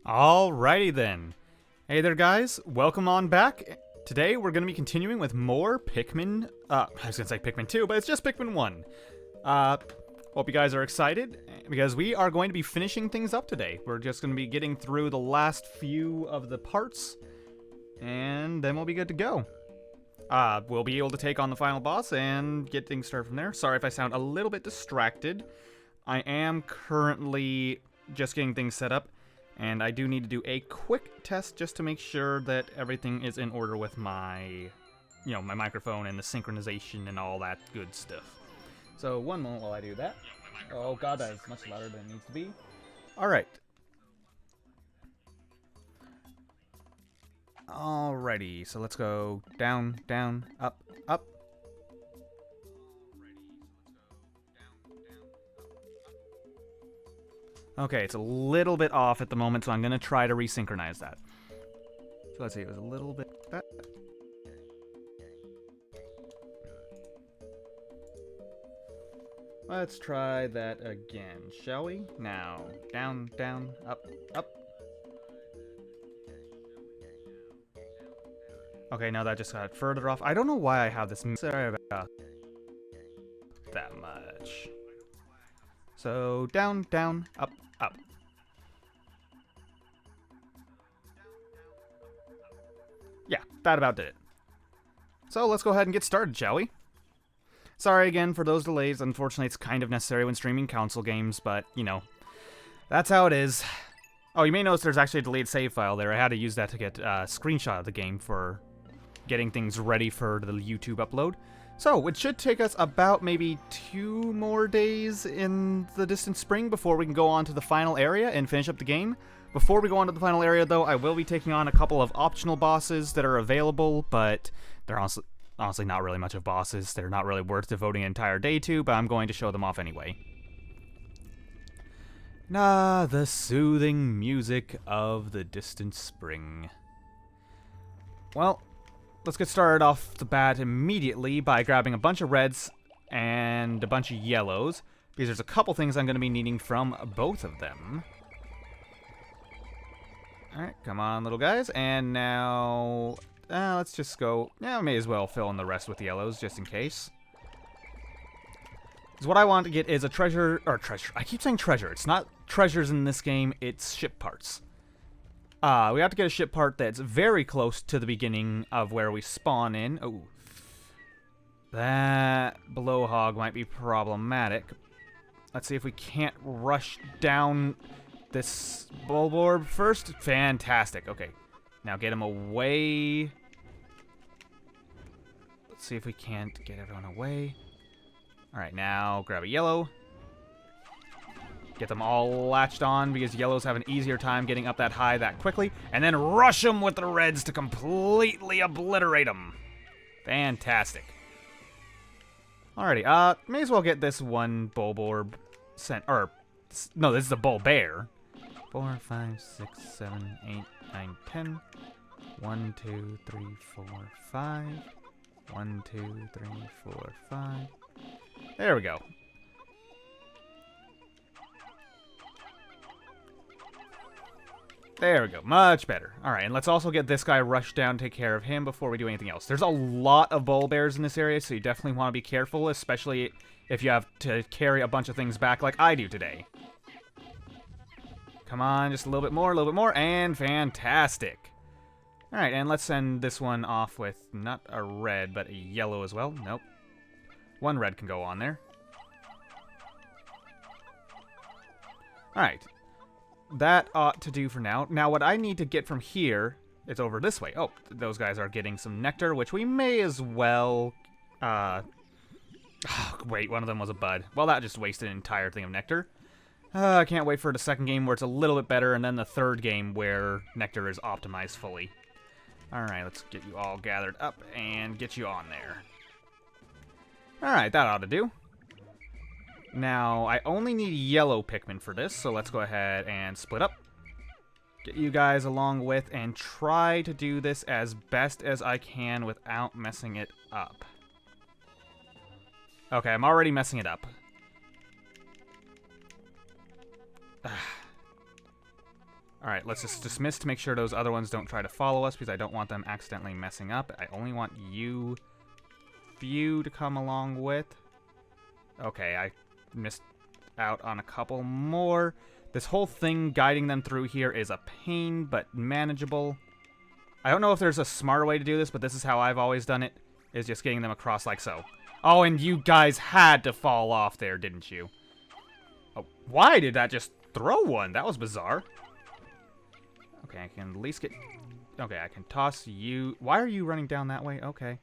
Alrighty then. Hey there guys, welcome on back. Today we're going to be continuing with more Pikmin, I was going to say Pikmin 2, but it's just Pikmin 1. Hope you guys are excited, because we are going to be finishing things up today. We're just going to be getting through the last few of the parts, and then we'll be good to go. We'll be able to take on the final boss and get things started from there. Sorry if I sound a little bit distracted. I am currently just getting things set up. And I do need to do a quick test just to make sure that everything is in order with my, my microphone and the synchronization and all that good stuff. So one moment while I do that. Oh god, that is much louder than it needs to be. Alright. Alrighty, so let's go down, down, up, up. Okay, it's a little bit off at the moment, so I'm going to try to resynchronize that. So let's see, it was a little bit... that. Let's try that again, shall we? Now, down, down, up, up. Okay, now that just got further off. I don't know why I have this... Sorry about that much. So, down, down, up, up. Yeah, that about did it. So let's go ahead and get started, shall we? Sorry again for those delays. Unfortunately, it's kind of necessary when streaming console games, but, that's how it is. Oh, you may notice there's actually a delayed save file there. I had to use that to get a screenshot of the game for getting things ready for the YouTube upload. So, it should take us about maybe 2 more days in the distant spring before we can go on to the final area and finish up the game. Before we go on to the final area, though, I will be taking on a couple of optional bosses that are available, but they're honestly not really much of bosses. They're not really worth devoting an entire day to, but I'm going to show them off anyway. The soothing music of the distant spring. Well, let's get started off the bat immediately by grabbing a bunch of reds and a bunch of yellows, because there's a couple things I'm going to be needing from both of them. Alright, come on, little guys. And now, let's just go... Yeah, I may as well fill in the rest with yellows, just in case. Because what I want to get is a treasure... Or treasure. I keep saying treasure. It's not treasures in this game, it's ship parts. We have to get a ship part that's very close to the beginning of where we spawn in. Oh. That blowhog might be problematic. Let's see if we can't rush down this bulb orb first. Fantastic. Okay. Now get him away. Let's see if we can't get everyone away. Alright, now grab a yellow. Get them all latched on, because yellows have an easier time getting up that high that quickly. And then rush them with the reds to completely obliterate them. Fantastic. Alrighty, may as well get this one bulb orb sent, or, no, this is a bull bear. 4, 5, 6, 7, 8, 9, 10. 1, 2, 3, 4, 5. 1, 2, 3, 4, 5. There we go. There we go. Much better. Alright, and let's also get this guy rushed down, take care of him before we do anything else. There's a lot of bull bears in this area, so you definitely want to be careful, especially if you have to carry a bunch of things back like I do today. Come on, just a little bit more, and fantastic. Alright, and let's send this one off with not a red, but a yellow as well. Nope. One red can go on there. Alright. That ought to do for now. Now, what I need to get from here is over this way. Oh, those guys are getting some nectar, which we may as well... wait, one of them was a bud. Well, that just wasted an entire thing of nectar. I can't wait for the second game where it's a little bit better, and then the third game where nectar is optimized fully. Alright, let's get you all gathered up and get you on there. Alright, that ought to do. Now, I only need yellow Pikmin for this, so let's go ahead and split up. Get you guys along with, and try to do this as best as I can without messing it up. Okay, I'm already messing it up. Alright, let's just dismiss to make sure those other ones don't try to follow us, because I don't want them accidentally messing up. I only want you few to come along with. Okay, I missed out on a couple more. This whole thing guiding them through here is a pain, but manageable. I don't know if there's a smarter way to do this, but this is how I've always done it, is just getting them across like so. Oh, and you guys had to fall off there, didn't you? Oh, why did that just throw one? That was bizarre. Okay, I can at least get... Okay, I can toss you... Why are you running down that way? Okay.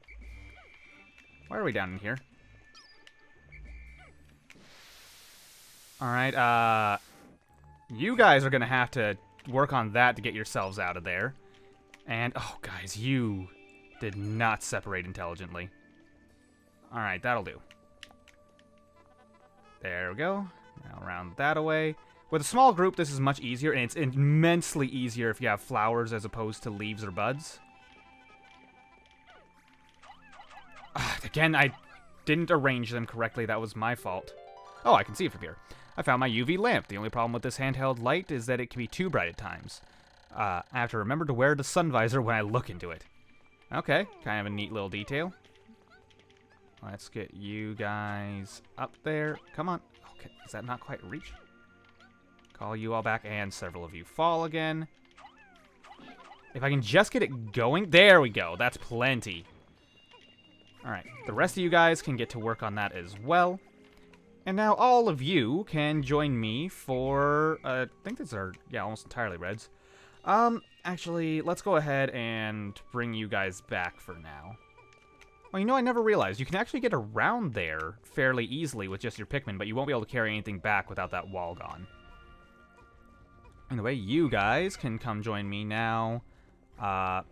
Why are we down in here? Alright, you guys are gonna have to work on that to get yourselves out of there. And, oh, guys, you did not separate intelligently. Alright, that'll do. There we go. Now round that away. With a small group, this is much easier, and it's immensely easier if you have flowers as opposed to leaves or buds. Again, I didn't arrange them correctly. That was my fault. Oh, I can see it from here. I found my UV lamp. The only problem with this handheld light is that it can be too bright at times. I have to remember to wear the sun visor when I look into it. Okay, kind of a neat little detail. Let's get you guys up there. Come on. Okay, is that not quite reach? Call you all back, and several of you fall again. If I can just get it going. There we go. That's plenty. Alright, the rest of you guys can get to work on that as well. And now all of you can join me for, I think these are, yeah, almost entirely reds. Actually, let's go ahead and bring you guys back for now. Well, you know, I never realized you can actually get around there fairly easily with just your Pikmin, but you won't be able to carry anything back without that wall gone. Anyway, you guys can come join me now. I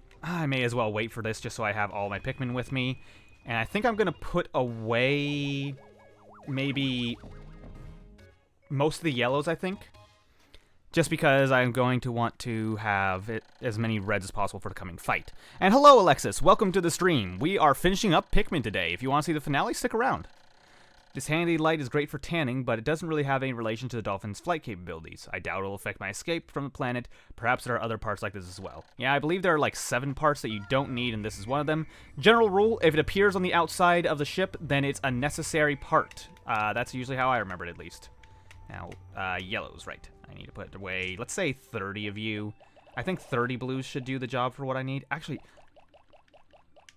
may as well wait for this just so I have all my Pikmin with me. And I think I'm going to put away maybe most of the yellows, I think. Just because I'm going to want to have as many reds as possible for the coming fight. And hello, Alexis. Welcome to the stream. We are finishing up Pikmin today. If you want to see the finale, stick around. This handy light is great for tanning, but it doesn't really have any relation to the dolphin's flight capabilities. I doubt it'll affect my escape from the planet. Perhaps there are other parts like this as well. Yeah, I believe there are like 7 parts that you don't need, and this is one of them. General rule, if it appears on the outside of the ship, then it's a necessary part. That's usually how I remember it, at least. Now, yellows, right. I need to put away, let's say 30 of you. I think 30 blues should do the job for what I need. Actually,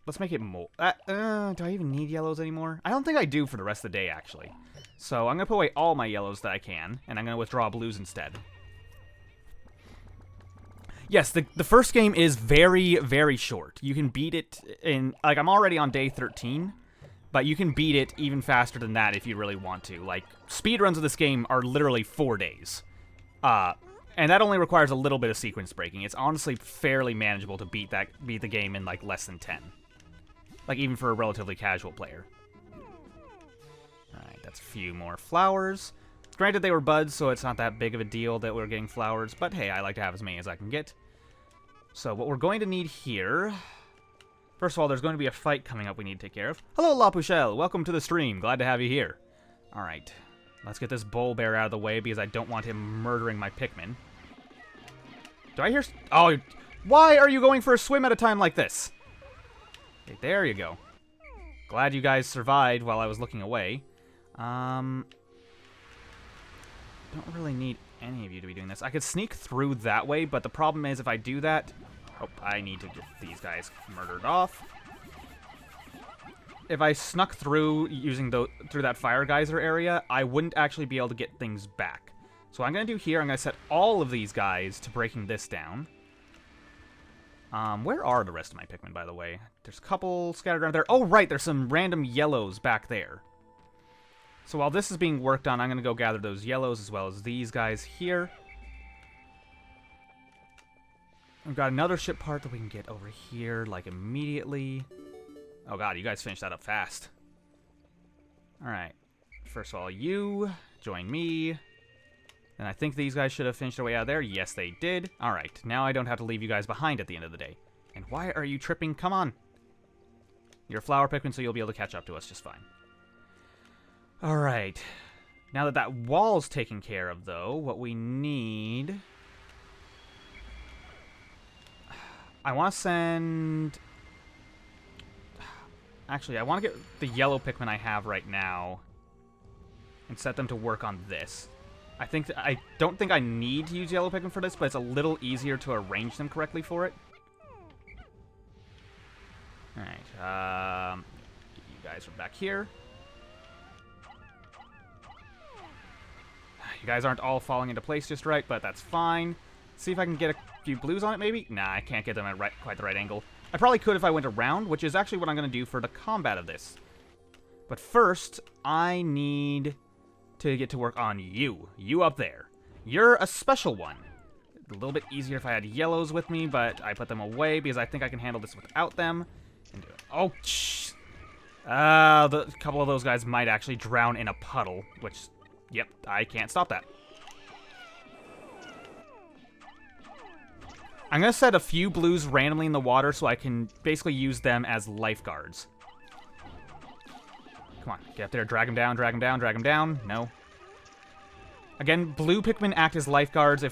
let's make it more. Do I even need yellows anymore? I don't think I do for the rest of the day, actually. So I'm going to put away all my yellows that I can, and I'm going to withdraw blues instead. Yes, the first game is very, very short. You can beat it in, like, I'm already on day 13, but you can beat it even faster than that if you really want to. Like, speedruns of this game are literally 4 days. And that only requires a little bit of sequence breaking. It's honestly fairly manageable to beat the game in, like, less than 10. Like, even for a relatively casual player. Alright, that's a few more flowers. Granted, they were buds, so it's not that big of a deal that we're getting flowers, but hey, I like to have as many as I can get. So, what we're going to need here... First of all, there's going to be a fight coming up we need to take care of. Hello, La Puchelle! Welcome to the stream. Glad to have you here. Alright, let's get this bull bear out of the way, because I don't want him murdering my Pikmin. Do I hear... Oh, why are you going for a swim at a time like this? Okay, there you go. Glad you guys survived while I was looking away. Don't really need any of you to be doing this. I could sneak through that way, but the problem is if I do that... Oh, I need to get these guys murdered off. If I snuck through using through that fire geyser area, I wouldn't actually be able to get things back. So what I'm going to do here, I'm going to set all of these guys to breaking this down. Where are the rest of my Pikmin, by the way? There's a couple scattered around there. Oh, right, there's some random yellows back there. So while this is being worked on, I'm going to go gather those yellows as well as these guys here. We've got another ship part that we can get over here, like, immediately. Oh, God, you guys finished that up fast. Alright. First of all, you join me. And I think these guys should have finished their way out of there. Yes, they did. Alright, now I don't have to leave you guys behind at the end of the day. And why are you tripping? Come on. You're a flower Pikmin, so you'll be able to catch up to us just fine. Alright. Now that that wall's taken care of, though, what we need... I want to send... Actually, I want to get the yellow Pikmin I have right now and set them to work on this. I don't think I need to use yellow Pikmin for this, but it's a little easier to arrange them correctly for it. Alright, you guys are back here. You guys aren't all falling into place just right, but that's fine. See if I can get a few blues on it, maybe? Nah, I can't get them at quite the right angle. I probably could if I went around, which is actually what I'm going to do for the combat of this. But first, I need to get to work on you. You up there. You're a special one. A little bit easier if I had yellows with me, but I put them away because I think I can handle this without them. And do it. Oh, shh. A couple of those guys might actually drown in a puddle, which, yep, I can't stop that. I'm going to set a few blues randomly in the water so I can basically use them as lifeguards. Come on, get up there, drag him down, drag him down, drag him down. No. Again, blue Pikmin act as lifeguards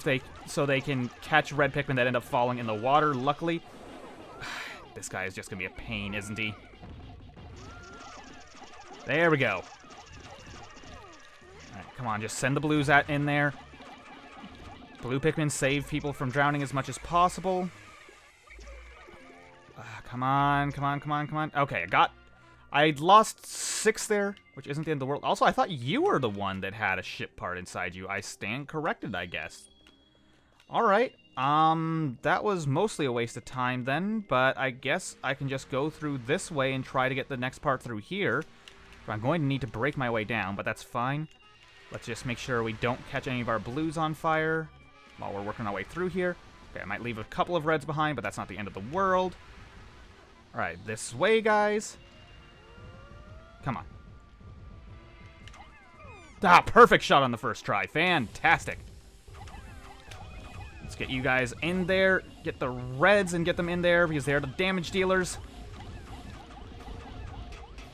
so they can catch red Pikmin that end up falling in the water, luckily. This guy is just going to be a pain, isn't he? There we go. Alright, come on, just send the blues in there. Blue Pikmin save people from drowning as much as possible. Come on, come on, come on, come on. Okay, I lost 6 there, which isn't the end of the world. Also, I thought you were the one that had a ship part inside you. I stand corrected, I guess. Alright, that was mostly a waste of time then, but I guess I can just go through this way and try to get the next part through here. I'm going to need to break my way down, but that's fine. Let's just make sure we don't catch any of our blues on fire while we're working our way through here. Okay, I might leave a couple of reds behind, but that's not the end of the world. Alright, this way, guys. Come on. Ah, perfect shot on the first try. Fantastic. Let's get you guys in there. Get the reds and get them in there because they're the damage dealers.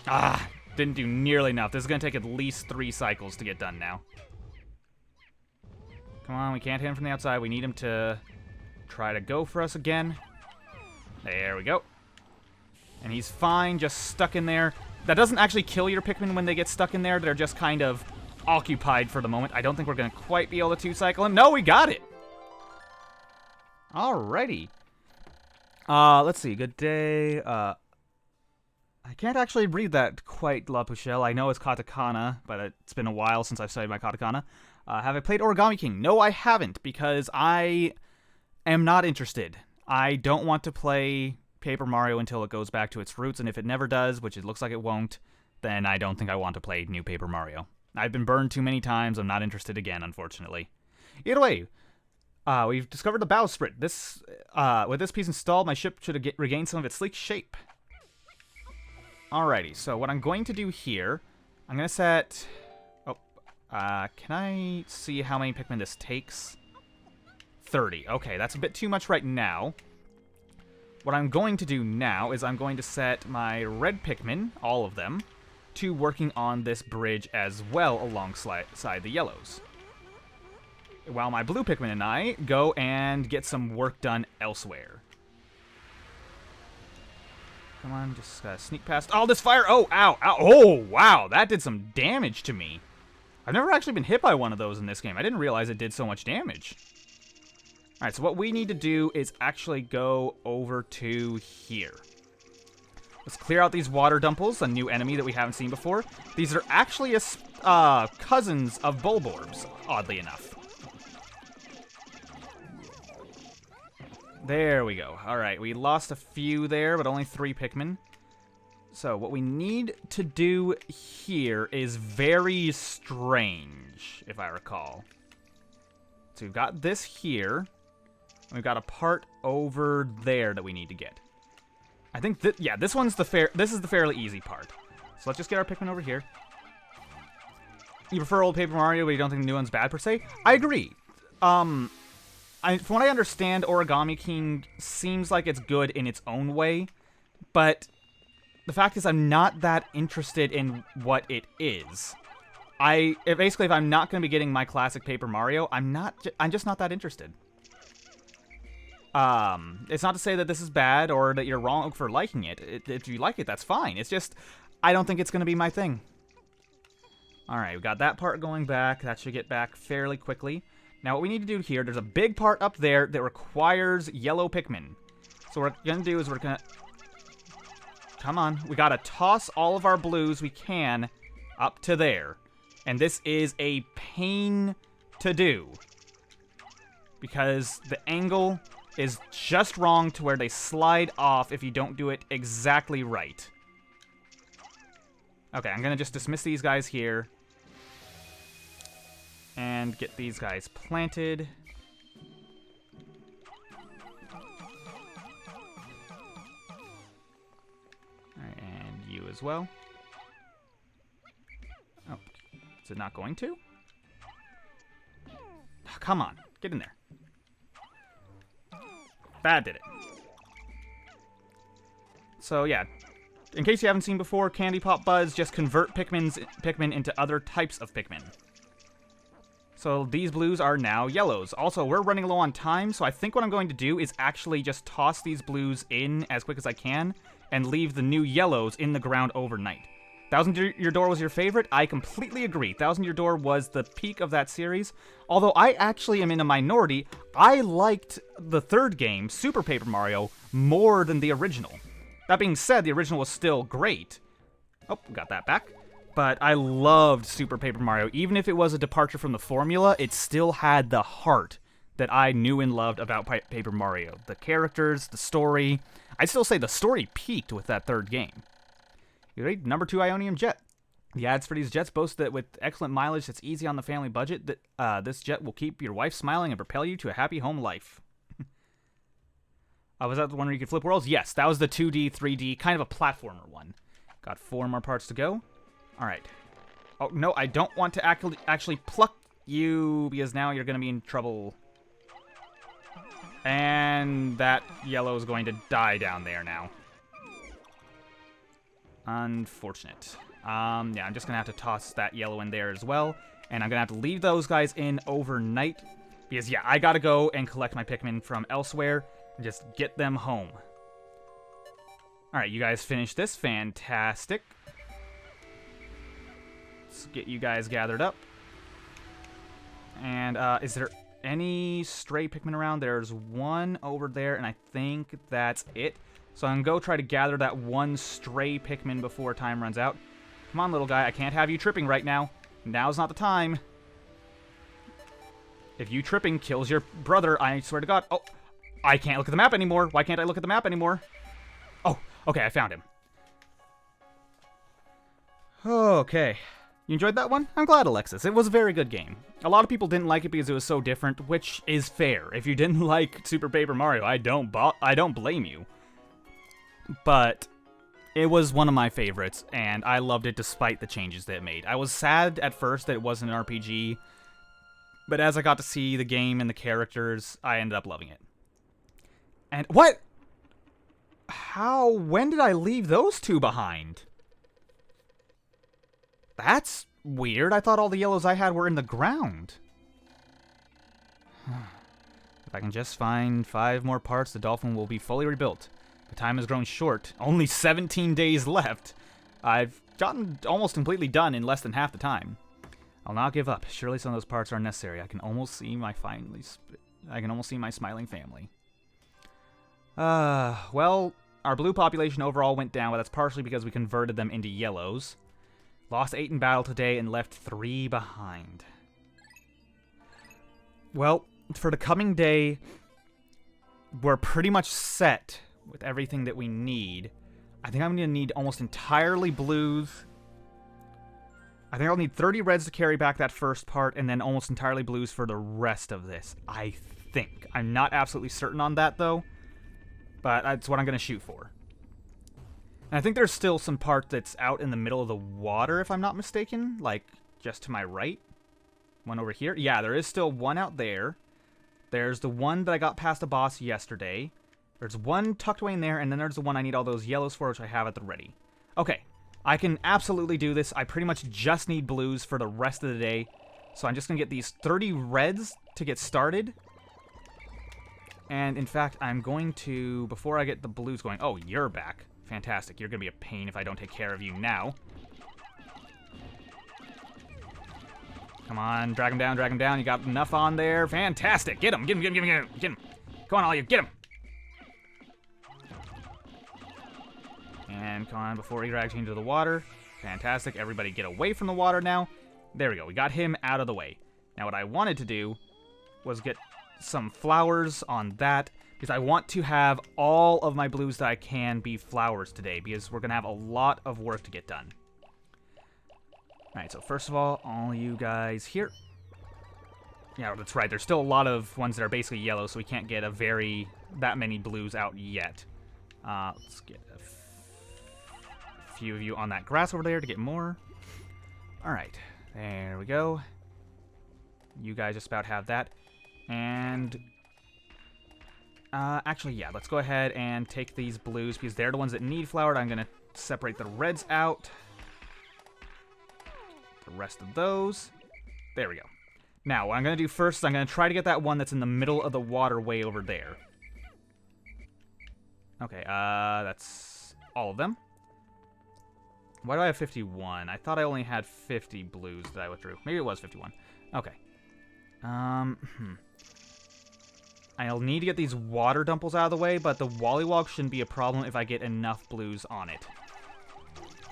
Ah, didn't do nearly enough. This is going to take at least 3 cycles to get done now. Come on, we can't hit him from the outside. We need him to try to go for us again. There we go. And he's fine, just stuck in there. That doesn't actually kill your Pikmin when they get stuck in there. They're just kind of occupied for the moment. I don't think we're going to quite be able to 2-cycle him. No, we got it! Alrighty. Let's see. Good day. I can't actually read that quite, La Puchelle. I know it's katakana, but it's been a while since I've studied my katakana. Have I played Origami King? No, I haven't, because I am not interested. I don't want to play Paper Mario until it goes back to its roots, and if it never does, which it looks like it won't, then I don't think I want to play new Paper Mario. I've been burned too many times. I'm not interested again, unfortunately. Either way, we've discovered the bowsprit. With this piece installed, my ship should regain some of its sleek shape. Alrighty, so what I'm going to do here, I'm going to set... Oh, can I see how many Pikmin this takes? 30. Okay, that's a bit too much right now. What I'm going to do now is I'm going to set my red Pikmin, all of them, to working on this bridge as well alongside the yellows. While my blue Pikmin and I go and get some work done elsewhere. Come on, just sneak past all this fire. Oh, ow, ow. Oh, wow, that did some damage to me. I've never actually been hit by one of those in this game. I didn't realize it did so much damage. Alright, so what we need to do is actually go over to here. Let's clear out these water dumples, a new enemy that we haven't seen before. These are actually cousins of Bulborbs, oddly enough. There we go. Alright, we lost a few there, but only 3 Pikmin. So, what we need to do here is very strange, if I recall. So, we've got this here. And we've got a part over there that we need to get. I think that, yeah, this is the fairly easy part. So let's just get our Pikmin over here. You prefer old Paper Mario, but you don't think the new one's bad per se? I agree. From what I understand, Origami King seems like it's good in its own way, but the fact is I'm not that interested in what it is. Basically, if I'm not going to be getting my classic Paper Mario, I'm just not that interested. It's not to say that this is bad or that you're wrong for liking it. If you like it, that's fine. It's just, I don't think it's going to be my thing. Alright, we got that part going back. That should get back fairly quickly. Now what we need to do here, there's a big part up there that requires yellow Pikmin. So what we're going to do is we're going to... Come on. We got to toss all of our blues we can up to there. And this is a pain to do. Because the angle is just wrong to where they slide off if you don't do it exactly right. Okay, I'm going to just dismiss these guys here. And get these guys planted. Alright, and you as well. Oh, is it not going to? Oh, come on, get in there. That did it. So yeah, in case you haven't seen before, Candy Pop Buzz just convert Pikmin into other types of Pikmin. So these blues are now yellows. Also, we're running low on time, so I think what I'm going to do is actually just toss these blues in as quick as I can and leave the new yellows in the ground overnight. Thousand Year Door was your favorite? I completely agree. Thousand Year Door was the peak of that series. Although I actually am in a minority, I liked the third game, Super Paper Mario, more than the original. That being said, the original was still great. Oh, got that back. But I loved Super Paper Mario. Even if it was a departure from the formula, it still had the heart that I knew and loved about Paper Mario. The characters, the story. I'd still say the story peaked with that third game. You ready? Number 2 Ionium Jet. The ads for these jets boast that with excellent mileage that's easy on the family budget, that this jet will keep your wife smiling and propel you to a happy home life. Was that the one where you could flip worlds? Yes, that was the 2D, 3D, kind of a platformer one. Got 4 more parts to go. Alright. Oh, no, I don't want to actually pluck you, because now you're going to be in trouble. And that yellow is going to die down there now. Unfortunate. Yeah, I'm just going to have to toss that yellow in there as well. And I'm going to have to leave those guys in overnight. Because, yeah, I got to go and collect my Pikmin from elsewhere and just get them home. Alright, you guys finished this. Fantastic. Let's get you guys gathered up. And is there any stray Pikmin around? There's one over there, and I think that's it. So I'm going to go try to gather that one stray Pikmin before time runs out. Come on, little guy. I can't have you tripping right now. Now's not the time. If you tripping kills your brother, I swear to God. Oh, I can't look at the map anymore. Why can't I look at the map anymore? Oh, okay, I found him. Okay. You enjoyed that one? I'm glad, Alexis. It was a very good game. A lot of people didn't like it because it was so different, which is fair. If you didn't like Super Paper Mario, I don't blame you. But it was one of my favorites, and I loved it despite the changes that it made. I was sad at first that it wasn't an RPG, but as I got to see the game and the characters, I ended up loving it. And what? When did I leave those two behind? That's weird. I thought all the yellows I had were in the ground. If I can just find 5 more parts, the dolphin will be fully rebuilt. The time has grown short. Only 17 days left. I've gotten almost completely done in less than half the time. I'll not give up. Surely some of those parts are necessary. I can almost see my smiling family. Well, our blue population overall went down, but that's partially because we converted them into yellows. Lost 8 in battle today and left 3 behind. Well, for the coming day, we're pretty much set with everything that we need. I think I'm going to need almost entirely blues. I think I'll need 30 reds to carry back that first part, and then almost entirely blues for the rest of this, I think. I'm not absolutely certain on that, though, but that's what I'm going to shoot for. And I think there's still some part that's out in the middle of the water, if I'm not mistaken, like just to my right. One over here. Yeah, there is still one out there. There's the one that I got past the boss yesterday. There's one tucked away in there, and then there's the one I need all those yellows for, which I have at the ready. Okay, I can absolutely do this. I pretty much just need blues for the rest of the day. So I'm just going to get these 30 reds to get started. And in fact, I'm going to, before I get the blues going... Oh, you're back. Fantastic. You're going to be a pain if I don't take care of you now. Come on, drag him down, drag him down. You got enough on there. Fantastic. Get him, get him, get him, get him, get him. Come on, all you, get him. And come on, before he drags you into the water. Fantastic. Everybody get away from the water now. There we go. We got him out of the way. Now what I wanted to do was get some flowers on that, because I want to have all of my blues that I can be flowers today, because we're going to have a lot of work to get done. Alright, so first of all you guys here. Yeah, that's right. There's still a lot of ones that are basically yellow, so we can't get that many blues out yet. Let's get a few of you on that grass over there to get more. Alright, there we go. You guys just about have that. And actually, yeah, let's go ahead and take these blues, because they're the ones that need flowered. I'm going to separate the reds out. The rest of those. There we go. Now, what I'm going to do first is I'm going to try to get that one that's in the middle of the water way over there. Okay, that's all of them. Why do I have 51? I thought I only had 50 blues that I withdrew. Maybe it was 51. Okay. I'll need to get these water dumples out of the way, but the Wollywog shouldn't be a problem if I get enough blues on it.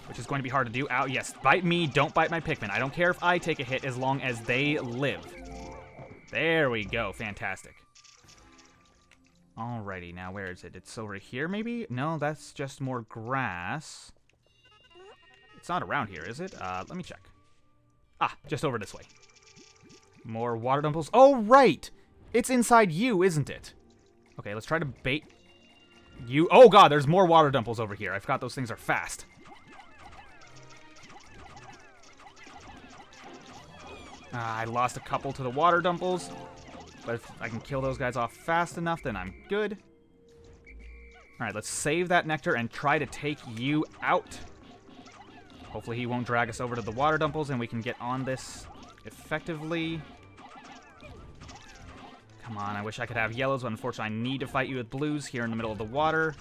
Which is going to be hard to do. Ow, yes, bite me, don't bite my Pikmin. I don't care if I take a hit as long as they live. There we go, fantastic. Alrighty, now where is it? It's over here, maybe? No, that's just more grass. It's not around here, is it? Let me check. Ah, just over this way. More water dumples. Oh, right! It's inside you, isn't it? Okay, let's try to bait you. Oh, God, there's more water dumples over here. I forgot those things are fast. I lost a couple to the water dumples. But if I can kill those guys off fast enough, then I'm good. Alright, let's save that nectar and try to take you out. Hopefully he won't drag us over to the water dumples and we can get on this effectively. Come on, I wish I could have yellows, but unfortunately I need to fight you with blues here in the middle of the water.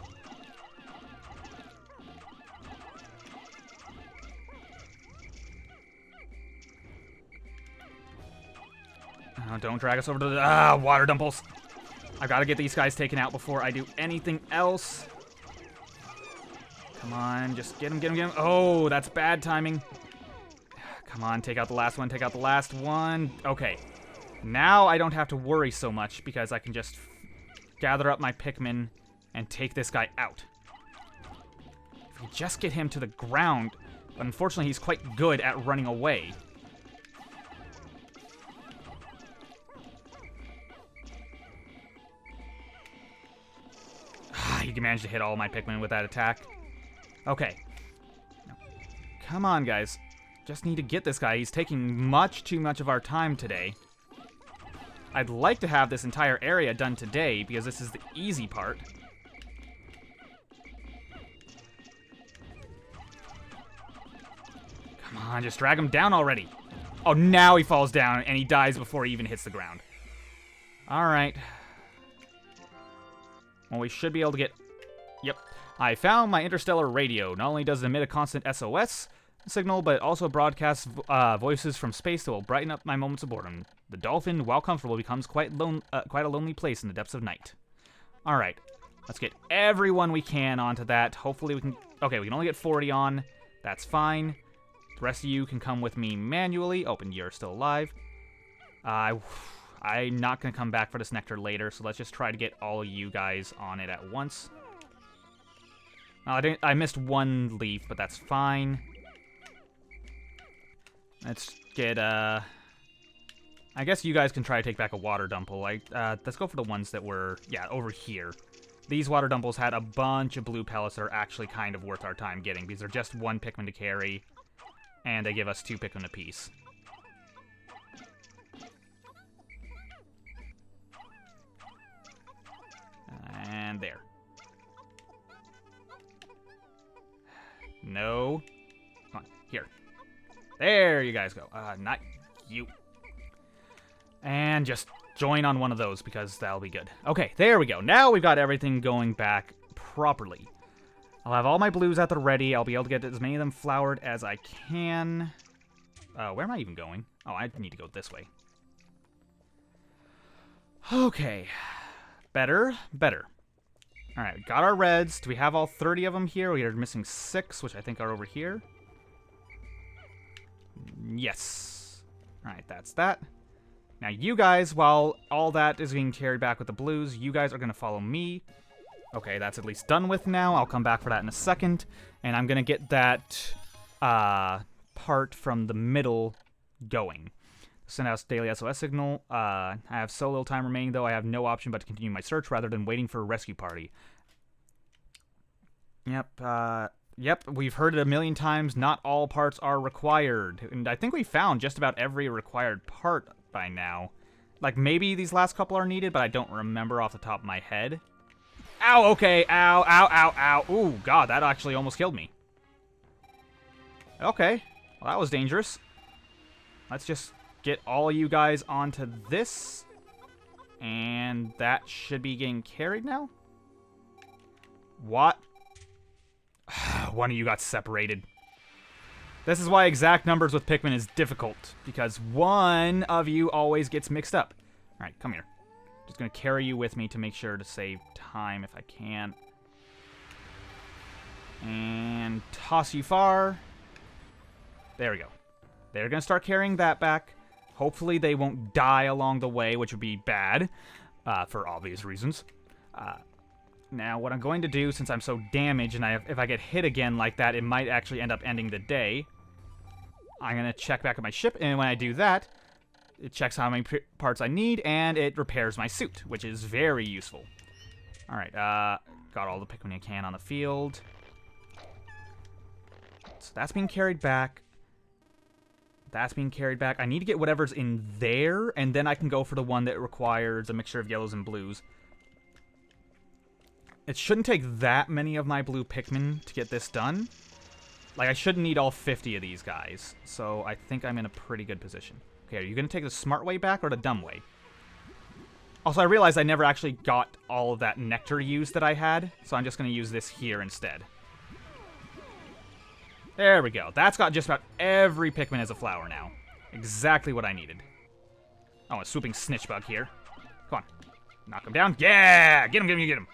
Oh, don't drag us over to the water dumples. I've got to get these guys taken out before I do anything else. Come on, just get him, get him, get him. Oh, that's bad timing. Come on, take out the last one, take out the last one. Okay. Now I don't have to worry so much because I can just gather up my Pikmin and take this guy out. If we just get him to the ground, but unfortunately he's quite good at running away. He managed to hit all my Pikmin with that attack. Okay. Come on, guys. Just need to get this guy. He's taking much too much of our time today. I'd like to have this entire area done today, because this is the easy part. Come on, just drag him down already. Oh, now he falls down, and he dies before he even hits the ground. Alright. Well, we should be able to get... Yep. I found my interstellar radio. Not only does it emit a constant SOS signal, but it also broadcasts voices from space that will brighten up my moments of boredom. The dolphin, while comfortable, becomes quite a lonely place in the depths of night. Alright. Let's get everyone we can onto that. Hopefully we can... Okay, we can only get 40 on. That's fine. The rest of you can come with me manually. Oh, and you're still alive. I'm not going to come back for this nectar later, so let's just try to get all of you guys on it at once. I missed one leaf, but that's fine. Let's get, I guess you guys can try to take back a water dumple. Let's go for the ones that were, yeah, over here. These water dumples had a bunch of blue pellets that are actually kind of worth our time getting, because they're just one Pikmin to carry, and they give us 2 Pikmin apiece. And there. No. Come on, here. There you guys go. Not you. And just join on one of those because that'll be good. Okay, there we go. Now we've got everything going back properly. I'll have all my blues at the ready. I'll be able to get as many of them flowered as I can. Where am I even going? Oh, I need to go this way. Okay. Better. Alright, got our reds. Do we have all 30 of them here? We are missing 6, which I think are over here. Yes. Alright, that's that. Now you guys, while all that is being carried back with the blues, you guys are going to follow me. Okay, that's at least done with now. I'll come back for that in a second. And I'm going to get that part from the middle going. Send out daily SOS signal. I have so little time remaining, though. I have no option but to continue my search rather than waiting for a rescue party. Yep, we've heard it a million times. Not all parts are required. And I think we found just about every required part by now. Like, maybe these last couple are needed, but I don't remember off the top of my head. Ow, okay. Ow, ow, ow, ow. Ooh, God, that actually almost killed me. Okay. Well, that was dangerous. Let's just get all you guys onto this. And that should be getting carried now? What? One of you got separated. This is why exact numbers with Pikmin is difficult, because one of you always gets mixed up. Alright, come here. Just gonna carry you with me to make sure to save time if I can. And toss you far. There we go. They're gonna start carrying that back. Hopefully they won't die along the way, which would be bad, for obvious reasons. Now, what I'm going to do, since I'm so damaged, and if I get hit again like that, it might actually end up ending the day. I'm going to check back at my ship, and when I do that, it checks how many parts I need, and it repairs my suit, which is very useful. Alright, got all the Pikmin I can on the field. So that's being carried back. That's being carried back. I need to get whatever's in there, and then I can go for the one that requires a mixture of yellows and blues. It shouldn't take that many of my blue Pikmin to get this done. Like, I shouldn't need all 50 of these guys, so I think I'm in a pretty good position. Okay, are you going to take the smart way back or the dumb way? Also, I realized I never actually got all of that nectar used that I had, so I'm just going to use this here instead. There we go. That's got just about every Pikmin as a flower now. Exactly what I needed. Oh, a swooping snitch bug here. Come on. Knock him down. Yeah! Get him, get him, get him.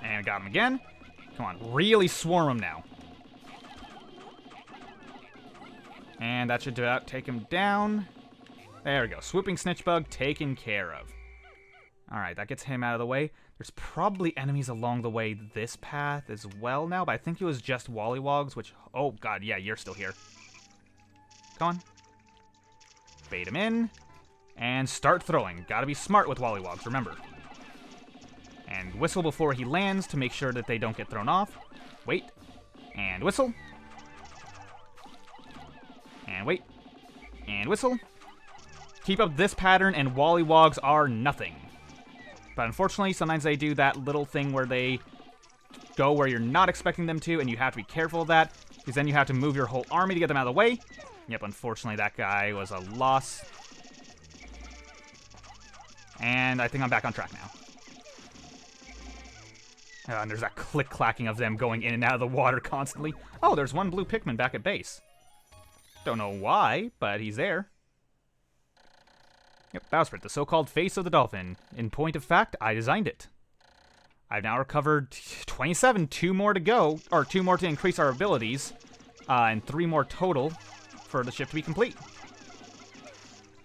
And I got him again. Come on, really swarm him now. And that should about take him down. There we go. Swooping snitch bug taken care of. Alright, that gets him out of the way. There's probably enemies along the way this path as well now, but I think it was just Wollywogs, which... Oh, God, yeah, you're still here. Come on. Bait him in. And start throwing. Gotta be smart with Wollywogs, remember. And whistle before he lands to make sure that they don't get thrown off. Wait. And whistle. And wait. And whistle. Keep up this pattern and Wollywogs are nothing. But unfortunately, sometimes they do that little thing where they go where you're not expecting them to, and you have to be careful of that, because then you have to move your whole army to get them out of the way. Yep, unfortunately, that guy was a loss. And I think I'm back on track now. And there's that click-clacking of them going in and out of the water constantly. Oh, there's one blue Pikmin back at base. Don't know why, but he's there. Yep, Bowsprit, the so-called face of the dolphin. In point of fact, I designed it. I've now recovered 27, 2 more to go, or 2 more to increase our abilities, and 3 more total for the ship to be complete.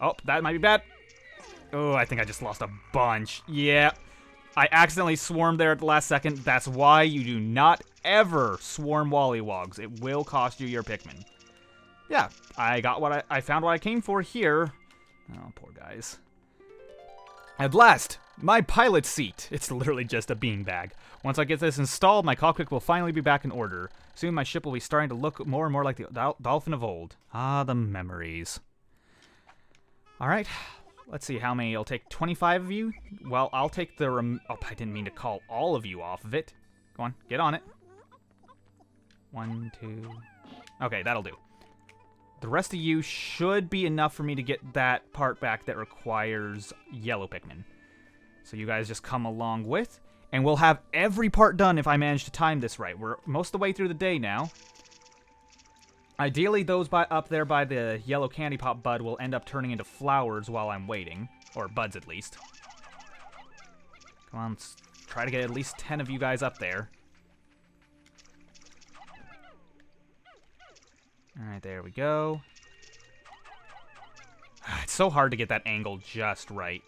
Oh, that might be bad. Oh, I think I just lost a bunch. Yeah, I accidentally swarmed there at the last second. That's why you do not ever swarm Wollywogs. It will cost you your Pikmin. Yeah, I got what I found what I came for here. Oh, poor guys. At last, my pilot seat. It's literally just a beanbag. Once I get this installed, my cockpit will finally be back in order. Soon my ship will be starting to look more and more like the dolphin of old. Ah, the memories. Alright, let's see how many. It'll take 25 of you. Well, I'll take the oh, I didn't mean to call all of you off of it. Go on, get on it. 1, 2... Okay, that'll do. the rest of you should be enough for me to get that part back that requires yellow Pikmin. So you guys just come along with, and we'll have every part done if I manage to time this right. We're most of the way through the day now. Ideally, those up there by the yellow candy pop bud will end up turning into flowers while I'm waiting. Or buds, at least. Come on, let's try to get at least 10 of you guys up there. Alright, there we go. It's so hard to get that angle just right.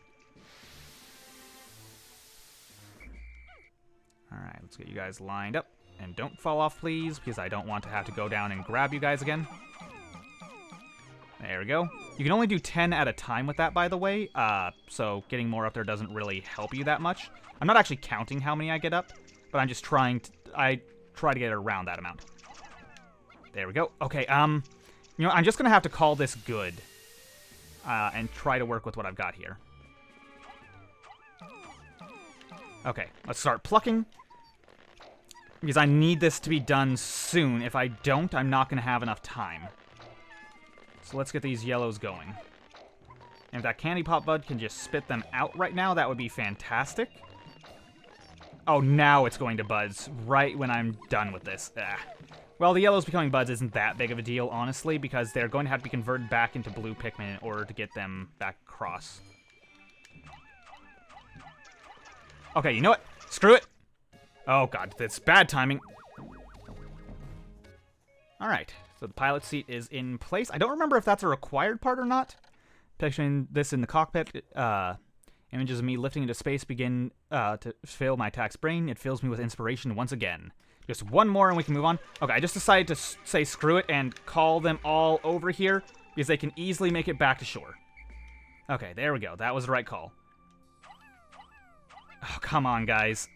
Alright, let's get you guys lined up. And don't fall off, please, because I don't want to have to go down and grab you guys again. There we go. You can only do 10 at a time with that, by the way, so getting more up there doesn't really help you that much. I'm not actually counting how many I get up, but I'm just trying to... I try to get around that amount. There we go. Okay, you know, I'm just gonna have to call this good, and try to work with what I've got here. Okay, let's start plucking. Because I need this to be done soon. If I don't, I'm not going to have enough time. So let's get these yellows going. And if that candy pop bud can just spit them out right now, that would be fantastic. Oh, now it's going to buds right when I'm done with this. Well, the yellows becoming buds isn't that big of a deal, honestly, because they're going to have to be converted back into blue Pikmin in order to get them back across. Okay, you know what? Screw it! Oh god, that's bad timing. Alright, so the pilot seat is in place. I don't remember if that's a required part or not. Picturing this in the cockpit, images of me lifting into space begin to fill my taxed brain. It fills me with inspiration once again. Just one more and we can move on. Okay, I just decided to say screw it and call them all over here because they can easily make it back to shore. Okay, there we go. That was the right call. Oh, come on, guys.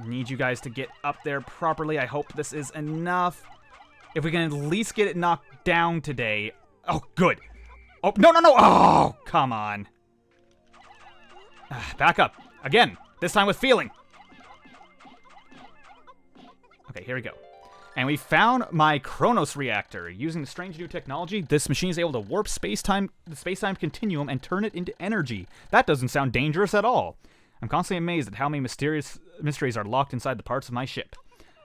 Need you guys to get up there properly. I hope this is enough. If we can at least get it knocked down today. Oh, good. Oh, no, no, no. Oh, come on. Back up. Again. This time with feeling. Okay, here we go. And we found my Chronos reactor. Using the strange new technology, this machine is able to warp the space-time continuum and turn it into energy. That doesn't sound dangerous at all. I'm constantly amazed at how many mysteries are locked inside the parts of my ship.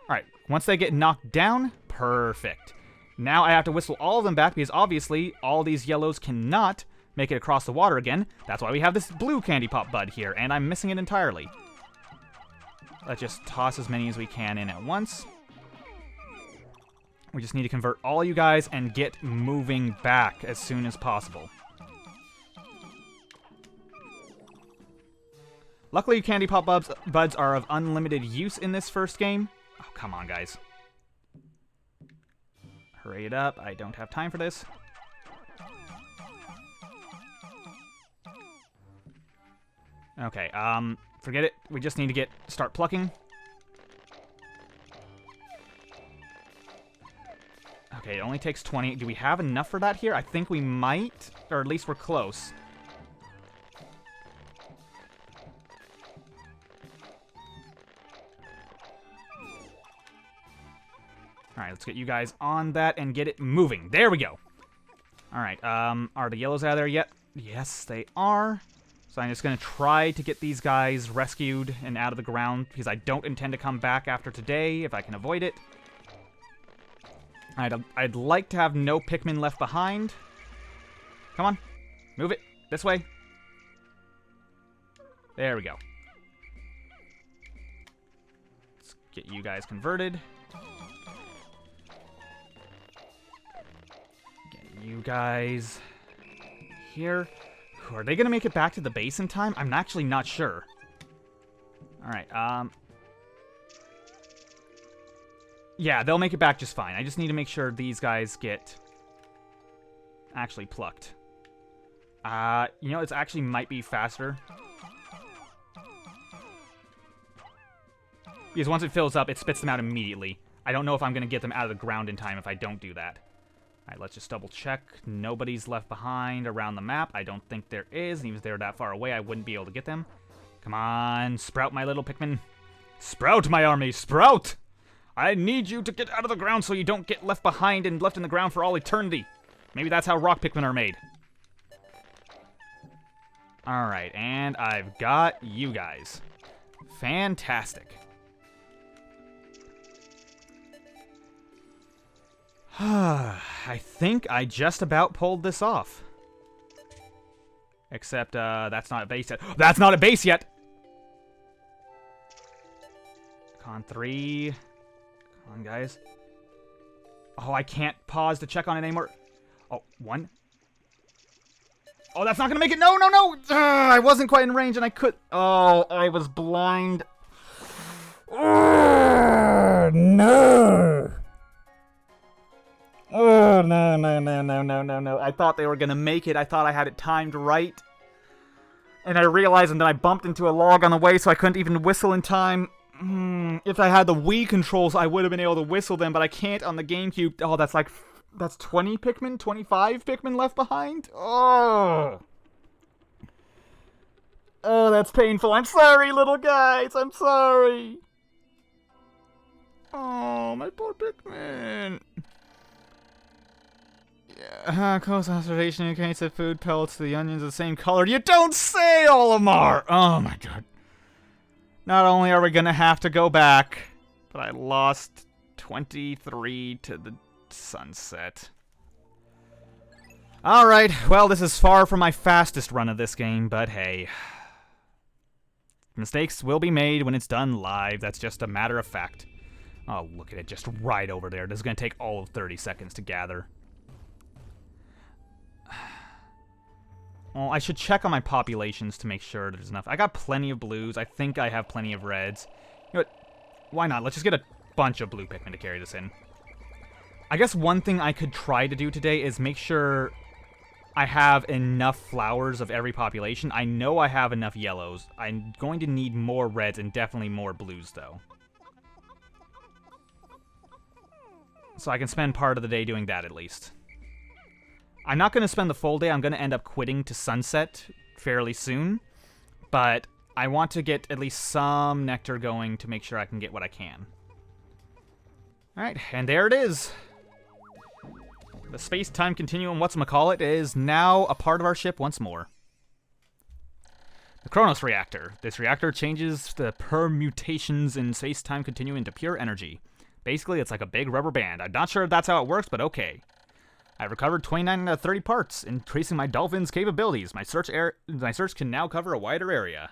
Alright, once they get knocked down, perfect. Now I have to whistle all of them back because obviously all these yellows cannot make it across the water again. That's why we have this blue candy pop bud here, and I'm missing it entirely. Let's just toss as many as we can in at once. We just need to convert all you guys and get moving back as soon as possible. Luckily, candy pop buds are of unlimited use in this first game. Oh, come on, guys. Hurry it up. I don't have time for this. Okay, forget it. We just need to start plucking. Okay, it only takes 20. Do we have enough for that here? I think we might, or at least we're close. Alright, let's get you guys on that and get it moving. There we go. Alright, are the yellows out of there yet? Yes, they are. So I'm just going to try to get these guys rescued and out of the ground, because I don't intend to come back after today, if I can avoid it. I'd like to have no Pikmin left behind. Come on. Move it. This way. There we go. Let's get you guys converted. Get you guys here. Are they going to make it back to the base in time? I'm actually not sure. Alright, yeah, they'll make it back just fine. I just need to make sure these guys get actually plucked. You know, it's actually might be faster. Because once it fills up, it spits them out immediately. I don't know if I'm going to get them out of the ground in time if I don't do that. Alright, let's just double check. Nobody's left behind around the map. I don't think there is. And even if they're that far away, I wouldn't be able to get them. Come on, sprout, my little Pikmin. Sprout, my army, sprout! I need you to get out of the ground so you don't get left behind and left in the ground for all eternity. Maybe that's how rock Pikmin are made. Alright, and I've got you guys. Fantastic. I think I just about pulled this off. Except, that's not a base yet. That's not a base yet! Con 3. Come on, guys. Oh, I can't pause to check on it anymore. Oh, 1. Oh, that's not gonna make it! No, no, no! I wasn't quite in range and I could... Oh, I was blind. No! Oh, no, no, no, no, no, no, no. I thought they were gonna make it. I thought I had it timed right. And I realized, and then I bumped into a log on the way, so I couldn't even whistle in time. If I had the Wii controls, I would have been able to whistle them, but I can't on the GameCube. Oh, that's 20 Pikmin? 25 Pikmin left behind? Oh! Oh, that's painful. I'm sorry, little guys. I'm sorry. Oh, my poor Pikmin. Yeah, close observation indicates that food pellets to the onions are the same color. You don't say, Olimar! Oh my god. Not only are we gonna have to go back, but I lost 23 to the sunset. Alright, well, this is far from my fastest run of this game, but hey. Mistakes will be made when it's done live. That's just a matter of fact. Oh, look at it, just right over there. This is gonna take all of 30 seconds to gather. Well, I should check on my populations to make sure there's enough. I got plenty of blues. I think I have plenty of reds. You know what? Why not? Let's just get a bunch of blue Pikmin to carry this in. I guess one thing I could try to do today is make sure I have enough flowers of every population. I know I have enough yellows. I'm going to need more reds and definitely more blues, though. So I can spend part of the day doing that, at least. I'm not going to spend the full day. I'm going to end up quitting to sunset fairly soon. But I want to get at least some nectar going to make sure I can get what I can. Alright, and there it is. The space-time continuum, whatchamacallit, is now a part of our ship once more. The Kronos reactor. This reactor changes the permutations in space-time continuum into pure energy. Basically, it's like a big rubber band. I'm not sure if that's how it works, but okay. I've recovered 29 out of 30 parts, increasing my dolphin's capabilities. My search can now cover a wider area.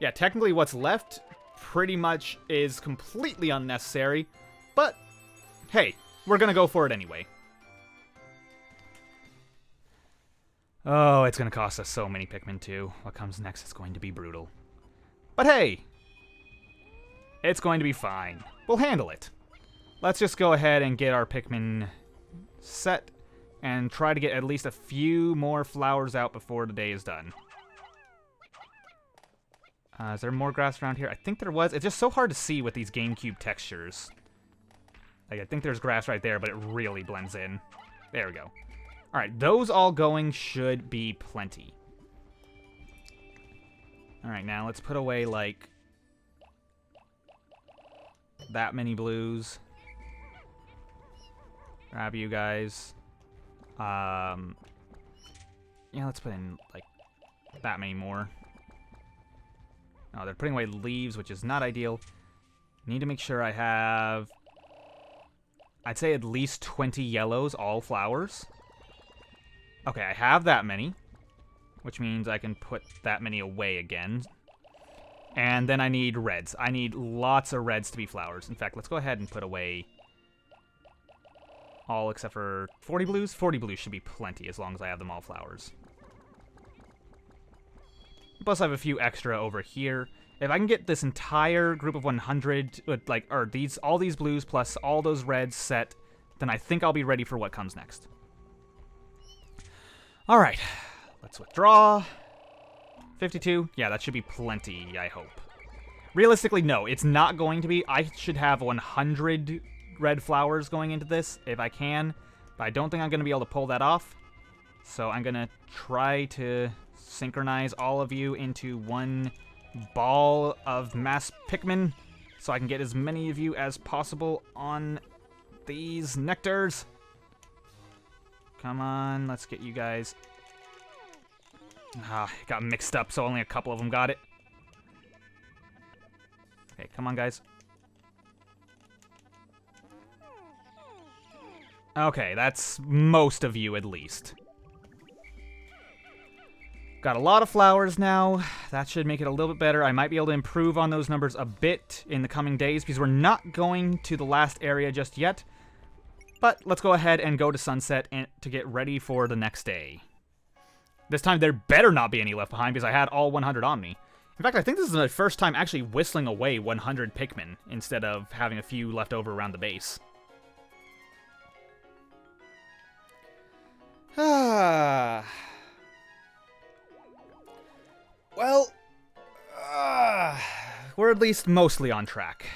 Yeah, technically what's left pretty much is completely unnecessary, but hey, we're gonna go for it anyway. Oh, it's gonna cost us so many Pikmin too. What comes next is going to be brutal. But hey, it's going to be fine. We'll handle it. Let's just go ahead and get our Pikmin set and try to get at least a few more flowers out before the day is done. Is there more grass around here? I think there was. It's just so hard to see with these GameCube textures. Like, I think there's grass right there, but it really blends in. There we go. Alright, those all going should be plenty. Alright, now let's put away, like, that many blues. Grab you guys. Yeah, let's put in, like, that many more. Oh, they're putting away leaves, which is not ideal. Need to make sure I have, I'd say at least 20 yellows, all flowers. Okay, I have that many, which means I can put that many away again. And then I need reds. I need lots of reds to be flowers. In fact, let's go ahead and put away all except for 40 blues. 40 blues should be plenty as long as I have them all flowers. Plus I have a few extra over here. If I can get this entire group of 100, like, or all these blues plus all those reds set, then I think I'll be ready for what comes next. Alright, let's withdraw. 52, yeah, that should be plenty, I hope. Realistically, no, it's not going to be. I should have 100 red flowers going into this, if I can, but I don't think I'm going to be able to pull that off. So I'm going to try to synchronize all of you into one ball of mass Pikmin so I can get as many of you as possible on these nectars. Come on, let's get you guys. Ah, it got mixed up, so only a couple of them got it. Okay, come on, guys. Okay, that's most of you at least. Got a lot of flowers now. That should make it a little bit better. I might be able to improve on those numbers a bit in the coming days because we're not going to the last area just yet. But let's go ahead and go to sunset and to get ready for the next day. This time there better not be any left behind because I had all 100 on me. In fact, I think this is my first time actually whistling away 100 Pikmin instead of having a few left over around the base. Well, we're at least mostly on track.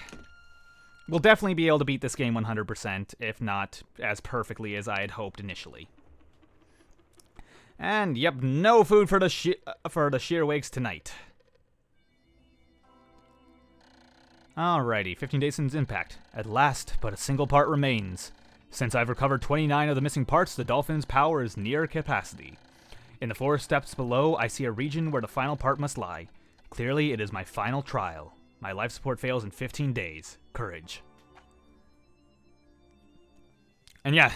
We'll definitely be able to beat this game 100%, if not as perfectly as I had hoped initially. And yep, no food for the Shearwigs tonight. Alrighty, 15 days since impact. At last, but a single part remains. Since I've recovered 29 of the missing parts, the dolphin's power is near capacity. In the forest steps below, I see a region where the final part must lie. Clearly, it is my final trial. My life support fails in 15 days. Courage. And yeah,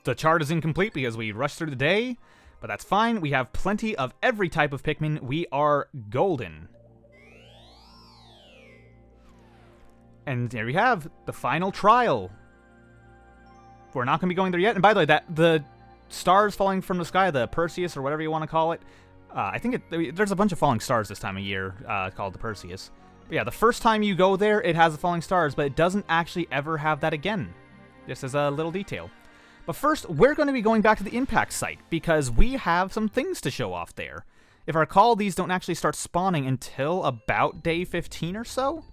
the chart is incomplete because we rushed through the day, but that's fine. We have plenty of every type of Pikmin. We are golden. And there we have the final trial. We're not going to be going there yet. And by the way, the stars falling from the sky, the Perseus or whatever you want to call it, I think there's a bunch of falling stars this time of year called the Perseus. But yeah, the first time you go there, it has the falling stars, but it doesn't actually ever have that again. Just as a little detail. But first, we're going to be going back to the impact site, because we have some things to show off there. If I recall, these don't actually start spawning until about day 15 or so.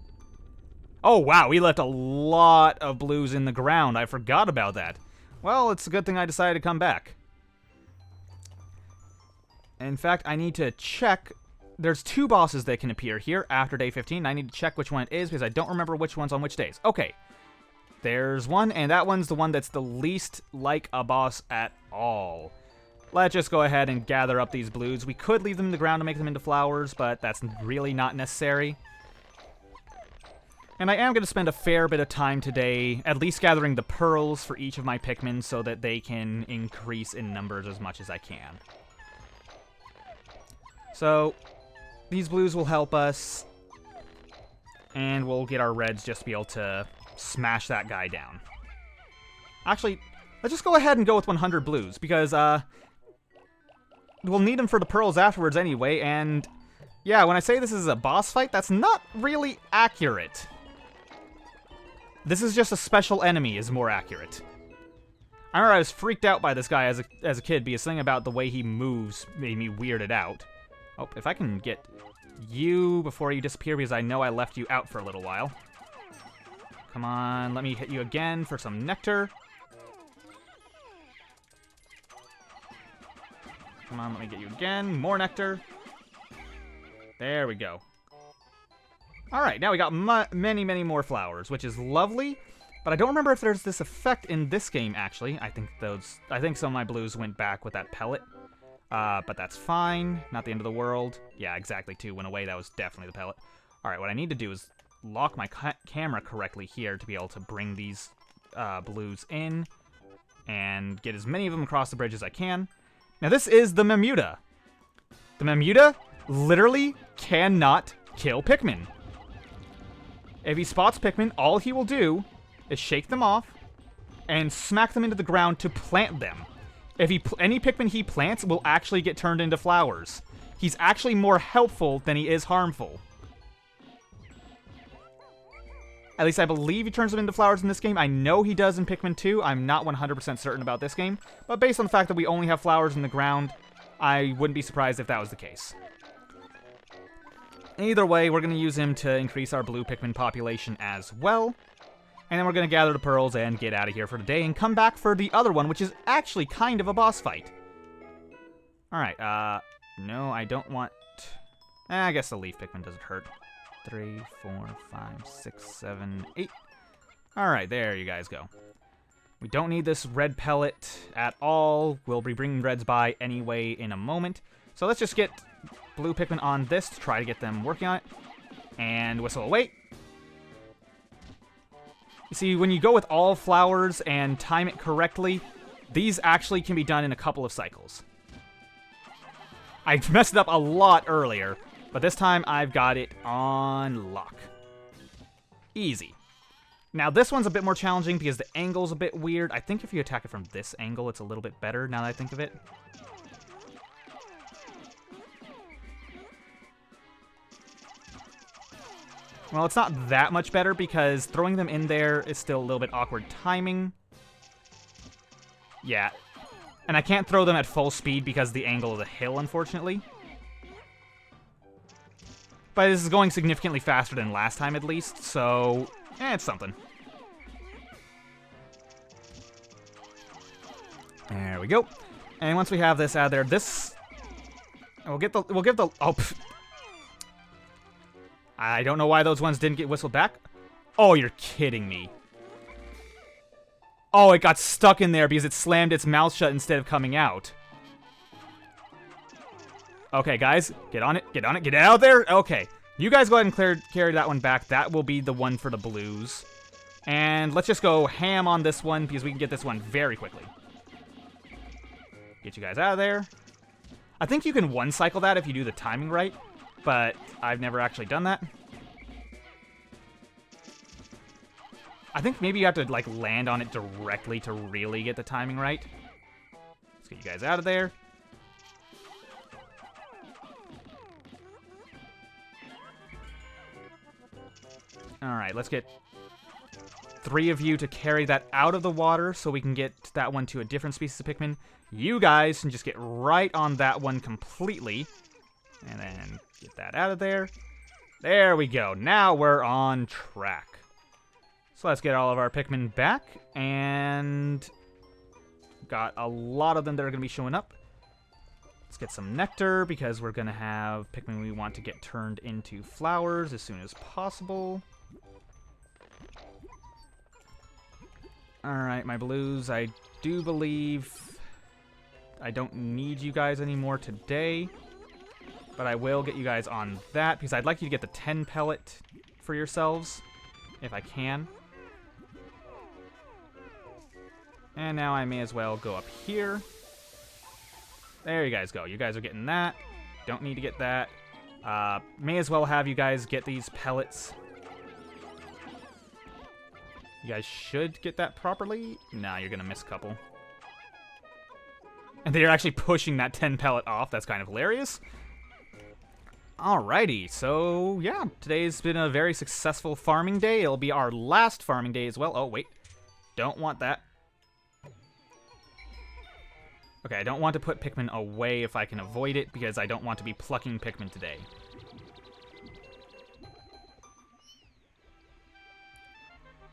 Oh wow, we left a lot of blues in the ground. I forgot about that. Well, it's a good thing I decided to come back. In fact, I need to check. There's 2 bosses that can appear here after day 15. I need to check which one it is because I don't remember which one's on which days. Okay. There's one, and that one's the one that's the least like a boss at all. Let's just go ahead and gather up these blues. We could leave them in the ground to make them into flowers, but that's really not necessary. And I am going to spend a fair bit of time today at least gathering the pearls for each of my Pikmin so that they can increase in numbers as much as I can. So, these blues will help us, and we'll get our reds just to be able to smash that guy down. Actually, let's just go ahead and go with 100 blues, because we'll need them for the pearls afterwards anyway, and yeah, when I say this is a boss fight, that's not really accurate. This is just a special enemy is more accurate. I remember I was freaked out by this guy as a kid because something about the way he moves made me weirded out. Oh, if I can get you before you disappear because I know I left you out for a little while. Come on, let me hit you again for some nectar. Come on, let me get you again. More nectar. There we go. Alright, now we got many, many more flowers, which is lovely. But I don't remember if there's this effect in this game, actually. I think some of my blues went back with that pellet. But that's fine. Not the end of the world. Yeah, exactly, too. Went away. That was definitely the pellet. Alright, what I need to do is lock my camera correctly here to be able to bring these blues in and get as many of them across the bridge as I can. Now, this is the Mamuta. The Mamuta literally cannot kill Pikmin. If he spots Pikmin, all he will do is shake them off and smack them into the ground to plant them. If any Pikmin he plants will actually get turned into flowers. He's actually more helpful than he is harmful. At least I believe he turns them into flowers in this game. I know he does in Pikmin 2. I'm not 100% certain about this game. But based on the fact that we only have flowers in the ground, I wouldn't be surprised if that was the case. Either way, we're going to use him to increase our blue Pikmin population as well. And then we're going to gather the pearls and get out of here for the day and come back for the other one, which is actually kind of a boss fight. Alright, no, I don't want... I guess the leaf Pikmin doesn't hurt. 3, 4, 5, 6, 7, 8. Alright, there you guys go. We don't need this red pellet at all. We'll be bringing reds by anyway in a moment. So let's just get blue Pikmin on this to try to get them working on it. And whistle away. You see, when you go with all flowers and time it correctly, these actually can be done in a couple of cycles. I messed it up a lot earlier, but this time I've got it on lock. Easy. Now this one's a bit more challenging because the angle's a bit weird. I think if you attack it from this angle, it's a little bit better now that I think of it. Well, it's not that much better because throwing them in there is still a little bit awkward timing. Yeah. And I can't throw them at full speed because of the angle of the hill, unfortunately. But this is going significantly faster than last time, at least, so it's something. There we go. And once we have this out of there, this we'll give the oh. Pff. I don't know why those ones didn't get whistled back. Oh, you're kidding me. Oh, it got stuck in there because it slammed its mouth shut instead of coming out. Okay, guys, get on it, get on it, get out there. Okay, you guys go ahead and carry that one back. That will be the one for the blues. And let's just go ham on this one because we can get this one very quickly. Get you guys out of there. I think you can one-cycle that if you do the timing right, but I've never actually done that. I think maybe you have to, like, land on it directly to really get the timing right. Let's get you guys out of there. Alright, let's get 3 of you to carry that out of the water so we can get that one to a different species of Pikmin. You guys can just get right on that one completely. And then get that out of there. There we go. Now we're on track. So let's get all of our Pikmin back. And got a lot of them that are going to be showing up. Let's get some nectar because we're going to have Pikmin we want to get turned into flowers as soon as possible. Alright, my blues, I do believe I don't need you guys anymore today. But I will get you guys on that because I'd like you to get the 10 pellet for yourselves, if I can. And now I may as well go up here. There you guys go. You guys are getting that. Don't need to get that. May as well have you guys get these pellets. You guys should get that properly. Nah, you're going to miss a couple. And they're actually pushing that 10 pellet off. That's kind of hilarious. Alrighty, so yeah, today's been a very successful farming day. It'll be our last farming day as well. Oh, wait. Don't want that. Okay, I don't want to put Pikmin away if I can avoid it, because I don't want to be plucking Pikmin today.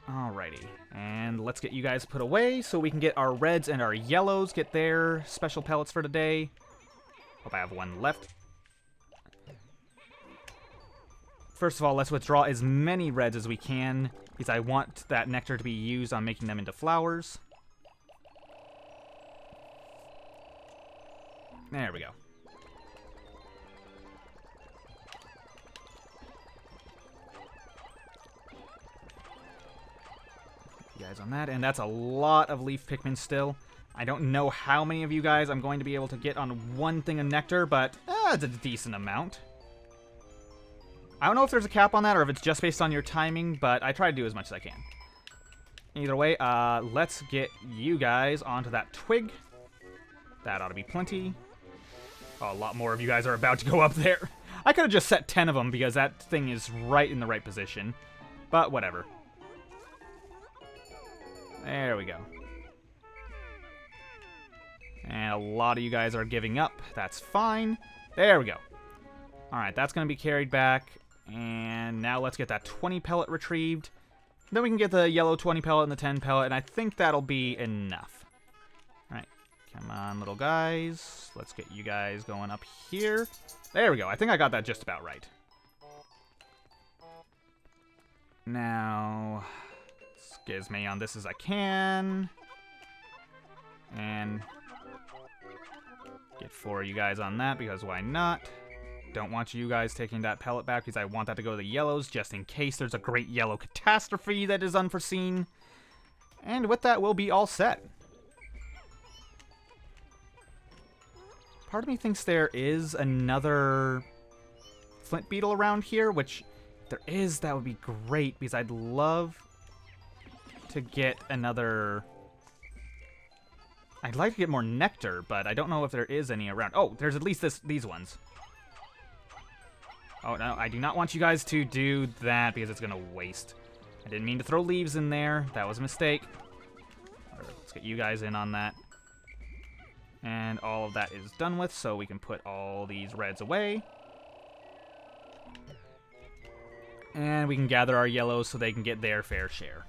Alrighty, and let's get you guys put away so we can get our reds and our yellows, get their special pellets for today. Hope I have one left. First of all, let's withdraw as many reds as we can, because I want that nectar to be used on making them into flowers. There we go. You guys on that, and that's a lot of leaf Pikmin still. I don't know how many of you guys I'm going to be able to get on one thing of nectar, but it's a decent amount. I don't know if there's a cap on that or if it's just based on your timing, but I try to do as much as I can. Either way, let's get you guys onto that twig. That ought to be plenty. Oh, a lot more of you guys are about to go up there. I could have just set 10 of them because that thing is right in the right position. But whatever. There we go. And a lot of you guys are giving up. That's fine. There we go. Alright, that's going to be carried back. And now let's get that 20 pellet retrieved. Then we can get the yellow 20 pellet and the 10 pellet, and I think that'll be enough. Alright, come on, little guys. Let's get you guys going up here. There we go. I think I got that just about right. Now, get as many on this as I can. And get 4 of you guys on that, because why not? Don't want you guys taking that pellet back, because I want that to go to the yellows, just in case there's a great yellow catastrophe that is unforeseen. And with that, we'll be all set. Part of me thinks there is another flint beetle around here, which if there is, that would be great, because I'd love to get another... I'd like to get more nectar, but I don't know if there is any around. Oh, there's at least these ones. Oh, no, I do not want you guys to do that, because it's going to waste. I didn't mean to throw leaves in there. That was a mistake. All right, let's get you guys in on that. And all of that is done with, so we can put all these reds away. And we can gather our yellows so they can get their fair share.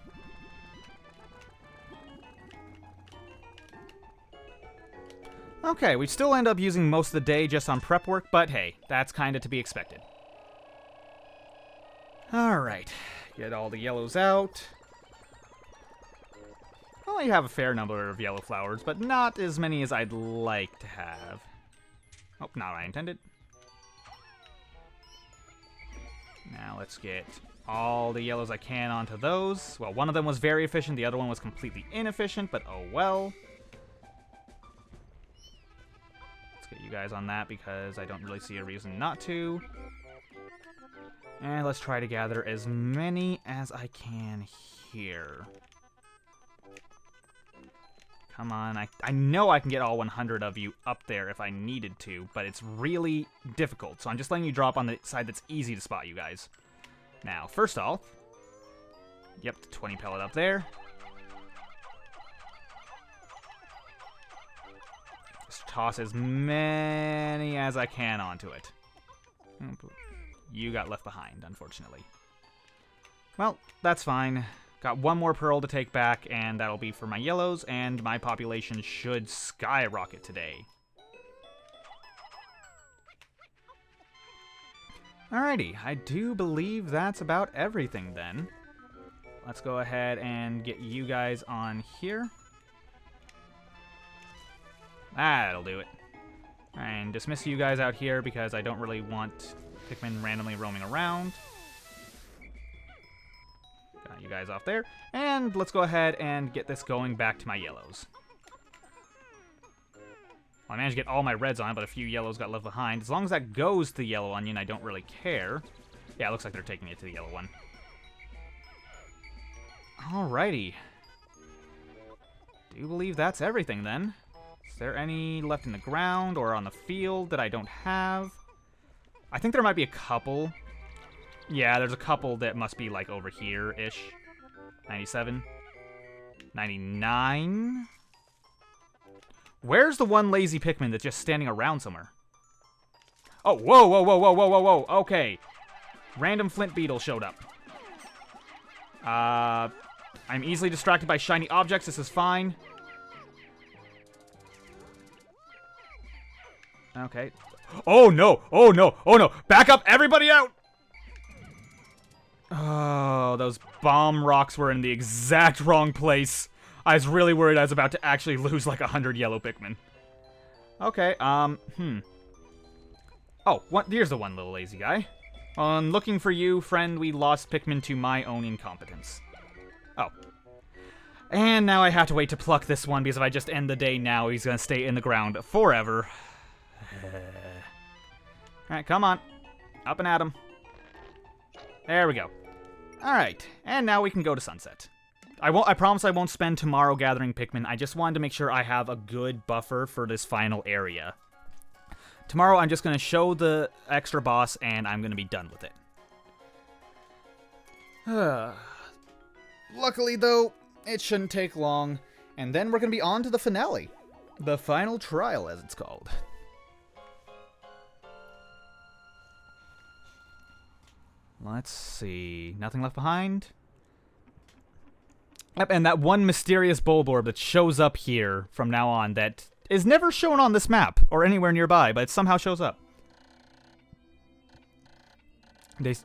Okay, we still end up using most of the day just on prep work, but hey, that's kind of to be expected. Alright, get all the yellows out. I only have a fair number of yellow flowers, but not as many as I'd like to have. Oh, not what I intended. Now let's get all the yellows I can onto those. Well, one of them was very efficient, the other one was completely inefficient, but oh well. Let's get you guys on that because I don't really see a reason not to. And let's try to gather as many as I can here. Come on, I know I can get all 100 of you up there if I needed to, but it's really difficult. So I'm just letting you drop on the side that's easy to spot you guys. Now, first off, yep, 20 pellet up there. Just toss as many as I can onto it. You got left behind, unfortunately. Well, that's fine. Got one more pearl to take back, and that'll be for my yellows, and my population should skyrocket today. Alrighty, I do believe that's about everything then. Let's go ahead and get you guys on here. That'll do it. And dismiss you guys out here because I don't really want Pikmin randomly roaming around. Got you guys off there. And let's go ahead and get this going back to my yellows. Well, I managed to get all my reds on, but a few yellows got left behind. As long as that goes to the yellow onion, I don't really care. Yeah, it looks like they're taking it to the yellow one. Alrighty. Do believe that's everything then. Is there any left in the ground or on the field that I don't have? I think there might be a couple. Yeah, there's a couple that must be like over here-ish. 97. 99. Where's the one lazy Pikmin that's just standing around somewhere? Oh, whoa, whoa, whoa, whoa, whoa, whoa, whoa. Okay. Random flint beetle showed up. I'm easily distracted by shiny objects. This is fine. Okay. Oh, no. Oh, no. Oh, no. Back up. Everybody out. Oh, those bomb rocks were in the exact wrong place. I was really worried I was about to actually lose like 100 yellow Pikmin. Okay, Oh, here's the one little lazy guy. On looking for you, friend, we lost Pikmin to my own incompetence. Oh. And now I have to wait to pluck this one, because if I just end the day now, he's gonna stay in the ground forever. Alright, come on. Up and at him. There we go. Alright, and now we can go to sunset. I promise I won't spend tomorrow gathering Pikmin. I just wanted to make sure I have a good buffer for this final area. Tomorrow I'm just going to show the extra boss, and I'm going to be done with it. Luckily, though, it shouldn't take long. And then we're going to be on to the finale. The final trial, as it's called. Let's see. Nothing left behind? Yep, and that one mysterious Bulborb that shows up here from now on that is never shown on this map or anywhere nearby, but it somehow shows up.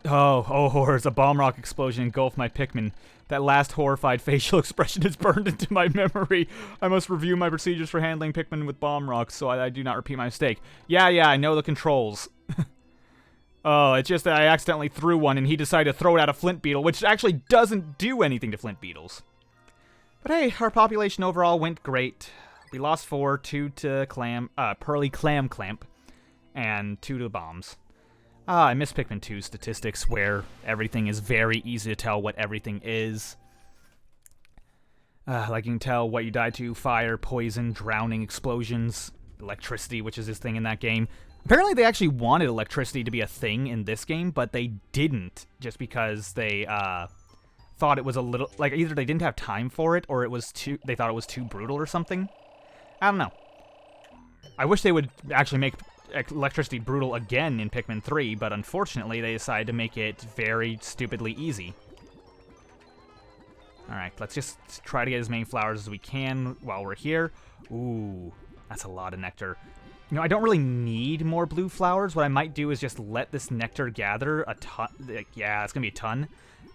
Horrors, a bomb rock explosion engulfed my Pikmin. That last horrified facial expression is burned into my memory. I must review my procedures for handling Pikmin with bomb rocks so I do not repeat my mistake. Yeah, I know the controls. Oh, it's just that I accidentally threw one and he decided to throw it at a flint beetle, which actually doesn't do anything to flint beetles. But hey, our population overall went great. We lost 4, 2 to Pearly Clam Clamp, and 2 to bombs. I miss Pikmin 2's statistics, where everything is very easy to tell what everything is. Like you can tell what you died to: fire, poison, drowning, explosions, electricity, which is this thing in that game. Apparently they actually wanted electricity to be a thing in this game, but they didn't, just because they thought it was a little, like, either they didn't have time for it, or they thought it was too brutal or something. I don't know. I wish they would actually make electricity brutal again in Pikmin 3, but unfortunately they decided to make it very stupidly easy. Alright, let's just try to get as many flowers as we can while we're here. Ooh, that's a lot of nectar. You know, I don't really need more blue flowers. What I might do is just let this nectar gather a ton. Yeah, it's gonna be a ton.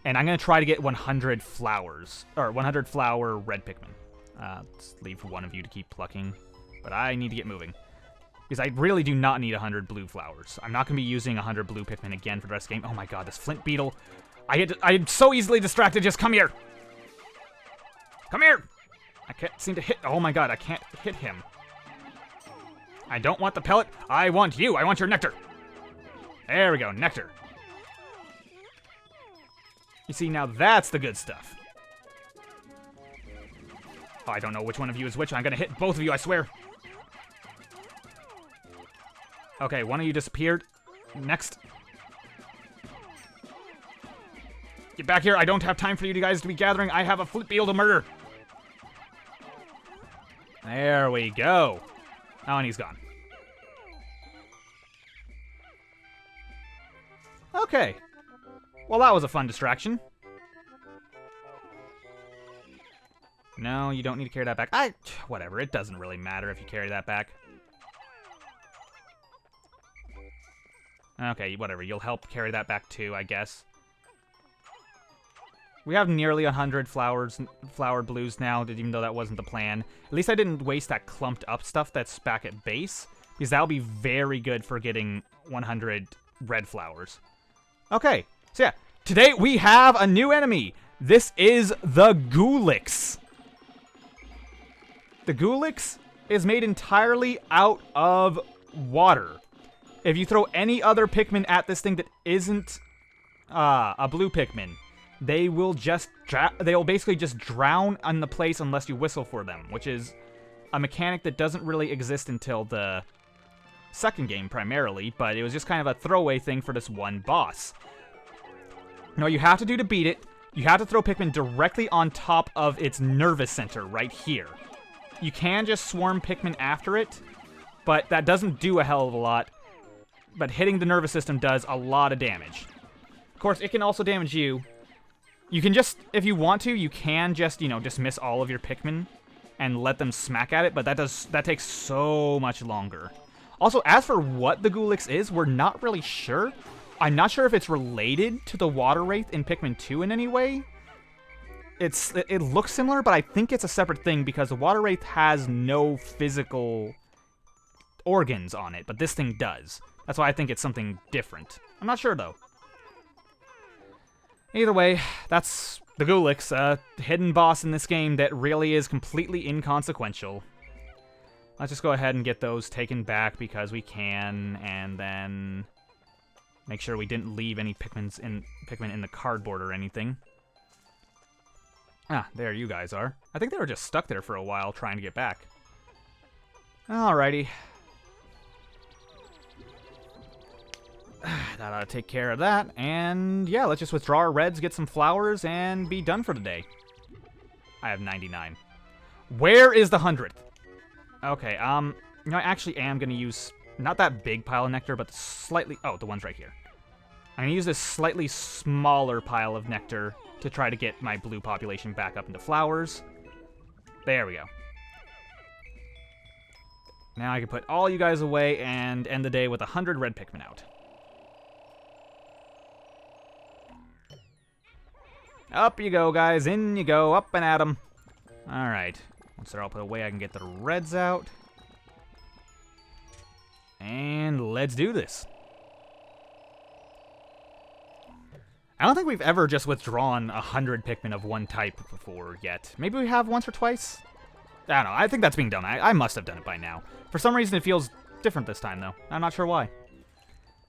And I'm gonna try to get 100 flowers, or 100 flower red Pikmin. Let's leave for one of you to keep plucking, but I need to get moving. Because I really do not need 100 blue flowers. I'm not going to be using 100 blue Pikmin again for the rest of the game. Oh my god, this flint beetle. I'm so easily distracted. Just come here. Come here. I can't seem to hit. Oh my god, I can't hit him. I don't want the pellet. I want you. I want your nectar. There we go, nectar. You see, now that's the good stuff. Oh, I don't know which one of you is which. I'm going to hit both of you, I swear. Okay, one of you disappeared. Next. Get back here. I don't have time for you guys to be gathering. I have a flint beetle to murder. There we go. Oh, and he's gone. Okay. Well, that was a fun distraction. No, you don't need to carry that back. Whatever. It doesn't really matter if you carry that back. Okay, whatever. You'll help carry that back too, I guess. We have nearly 100 flower blues now, even though that wasn't the plan. At least I didn't waste that clumped up stuff that's back at base, because that'll be very good for getting 100 red flowers. Okay, so yeah, today we have a new enemy. This is the Ghoulix. The Ghoulix is made entirely out of water. If you throw any other Pikmin at this thing that isn't a blue Pikmin, they will basically just drown on the place unless you whistle for them, which is a mechanic that doesn't really exist until the second game primarily, but it was just kind of a throwaway thing for this one boss. Now, what you have to do to beat it, you have to throw Pikmin directly on top of its nervous center right here. You can just swarm Pikmin after it, but that doesn't do a hell of a lot. But hitting the nervous system does a lot of damage. Of course, it can also damage you. You can just, if you want to, you can just, dismiss all of your Pikmin and let them smack at it, but that takes so much longer. Also, as for what the Ghoulix is, we're not really sure. I'm not sure if it's related to the Water Wraith in Pikmin 2 in any way. It looks similar, but I think it's a separate thing because the Water Wraith has no physical organs on it, but this thing does. That's why I think it's something different. I'm not sure, though. Either way, that's the Ghoulix, a hidden boss in this game that really is completely inconsequential. Let's just go ahead and get those taken back because we can, and then make sure we didn't leave any Pikmin in the cardboard or anything. Ah, there you guys are. I think they were just stuck there for a while trying to get back. Alrighty. That ought to take care of that. And yeah, let's just withdraw our reds, get some flowers, and be done for today. I have 99. Where is the 100th? Okay, I actually am going to use not that big pile of nectar, but slightly... Oh, the one's right here. I'm going to use this slightly smaller pile of nectar to try to get my blue population back up into flowers. There we go. Now I can put all you guys away and end the day with 100 red Pikmin out. Up you go, guys. In you go. Up and at 'em. Alright. Once they're all put away, I can get the reds out. And let's do this. I don't think we've ever just withdrawn 100 Pikmin of one type before yet. Maybe we have once or twice? I don't know. I think that's being done. I must have done it by now. For some reason, it feels different this time, though. I'm not sure why.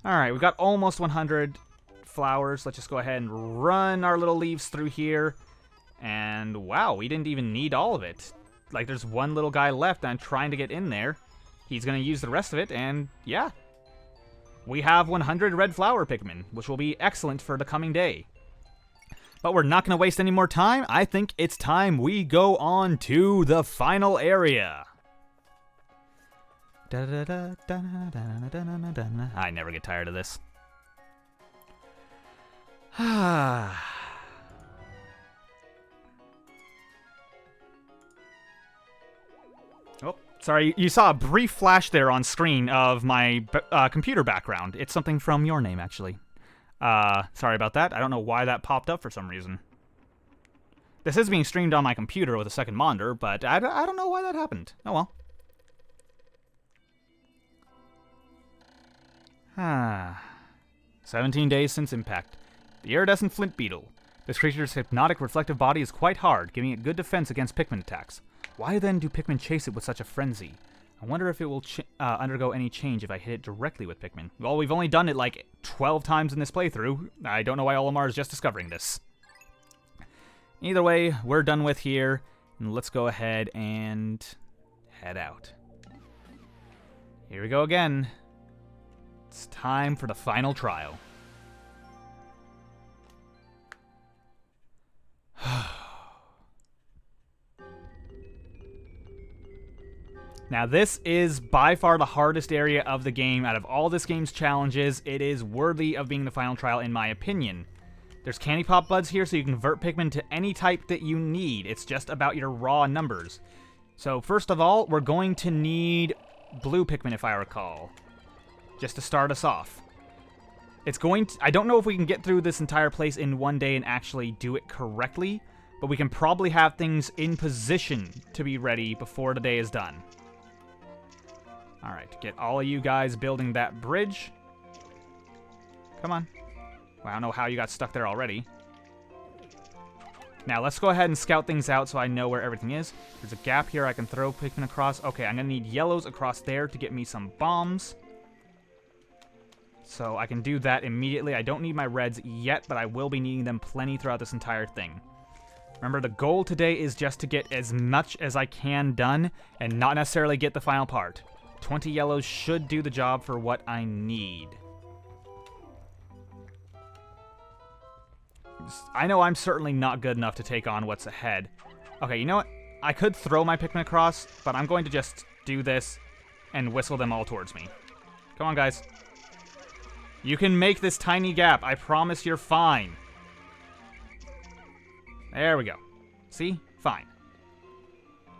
Alright, we've got almost 100 flowers. Let's just go ahead and run our little leaves through here. And wow, we didn't even need all of it. Like, there's one little guy left, and I'm trying to get in there. He's going to use the rest of it, and yeah. We have 100 red flower Pikmin, which will be excellent for the coming day. But we're not going to waste any more time. I think it's time we go on to the final area. I never get tired of this. Oh, sorry, you saw a brief flash there on screen of my computer background. It's something from your name, actually. Sorry about that. I don't know why that popped up for some reason. This is being streamed on my computer with a second monitor, but I don't know why that happened. Oh well. 17 days since impact. The iridescent flint beetle. This creature's hypnotic reflective body is quite hard, giving it good defense against Pikmin attacks. Why then do Pikmin chase it with such a frenzy? I wonder if it will undergo any change if I hit it directly with Pikmin. Well, we've only done it like 12 times in this playthrough. I don't know why Olimar is just discovering this. Either way, we're done with here. And let's go ahead and head out. Here we go again. It's time for the final trial. Now, this is by far the hardest area of the game. Out of all this game's challenges, it is worthy of being the final trial, in my opinion. There's candy pop buds here, so you can convert Pikmin to any type that you need. It's just about your raw numbers. So, first of all, we're going to need blue Pikmin, if I recall, just to start us off. I don't know if we can get through this entire place in one day and actually do it correctly, but we can probably have things in position to be ready before the day is done. Alright, get all of you guys building that bridge. Come on. Well, I don't know how you got stuck there already. Now, let's go ahead and scout things out so I know where everything is. There's a gap here I can throw Pikmin across. Okay, I'm going to need yellows across there to get me some bombs. So I can do that immediately. I don't need my reds yet, but I will be needing them plenty throughout this entire thing. Remember, the goal today is just to get as much as I can done and not necessarily get the final part. 20 yellows should do the job for what I need. I know I'm certainly not good enough to take on what's ahead. Okay, you know what? I could throw my Pikmin across, but I'm going to just do this and whistle them all towards me. Come on, guys. You can make this tiny gap. I promise you're fine. There we go. See? Fine.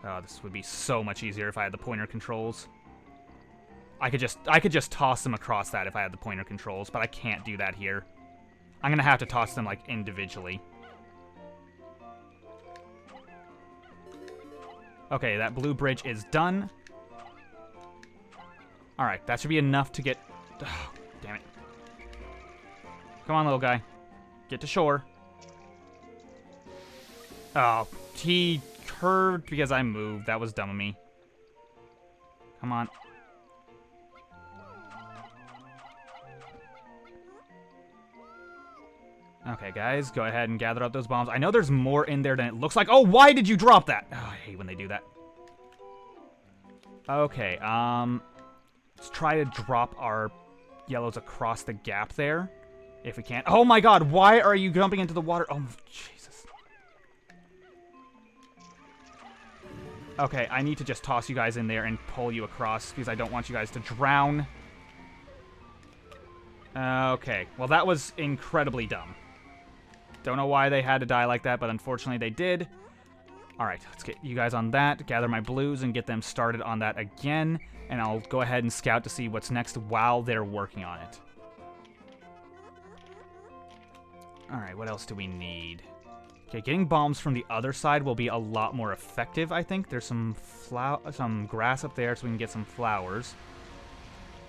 Oh, this would be so much easier if I had the pointer controls. I could just toss them across that if I had the pointer controls, but I can't do that here. I'm gonna have to toss them, like, individually. Okay, that blue bridge is done. Alright, that should be enough to get... Oh, damn it. Come on, little guy. Get to shore. Oh, he curved because I moved. That was dumb of me. Come on. Okay, guys, go ahead and gather up those bombs. I know there's more in there than it looks like. Oh, why did you drop that? Oh, I hate when they do that. Okay, let's try to drop our yellows across the gap there, if we can. Oh my god, why are you jumping into the water? Oh, Jesus. Okay, I need to just toss you guys in there and pull you across, because I don't want you guys to drown. Okay, well, that was incredibly dumb. Don't know why they had to die like that, but unfortunately they did. Alright, let's get you guys on that, gather my blues, and get them started on that again. And I'll go ahead and scout to see what's next while they're working on it. Alright, what else do we need? Okay, getting bombs from the other side will be a lot more effective, I think. There's some grass up there so we can get some flowers.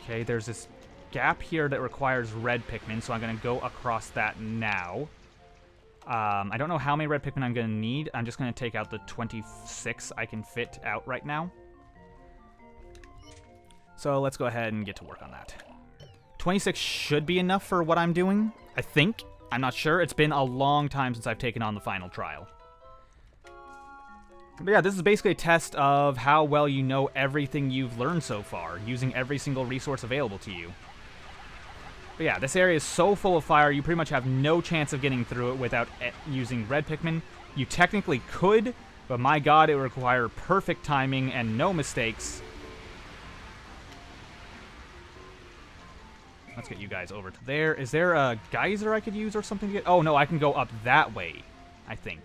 Okay, there's this gap here that requires red Pikmin, so I'm going to go across that now. I don't know how many red Pikmin I'm going to need. I'm just going to take out the 26 I can fit out right now. So let's go ahead and get to work on that. 26 should be enough for what I'm doing, I think. I'm not sure. It's been a long time since I've taken on the final trial. But yeah, this is basically a test of how well you know everything you've learned so far, using every single resource available to you. But yeah, this area is so full of fire, you pretty much have no chance of getting through it without using red Pikmin. You technically could, but my god, it would require perfect timing and no mistakes. Let's get you guys over to there. Is there a geyser I could use or something to get? Oh, no, I can go up that way, I think.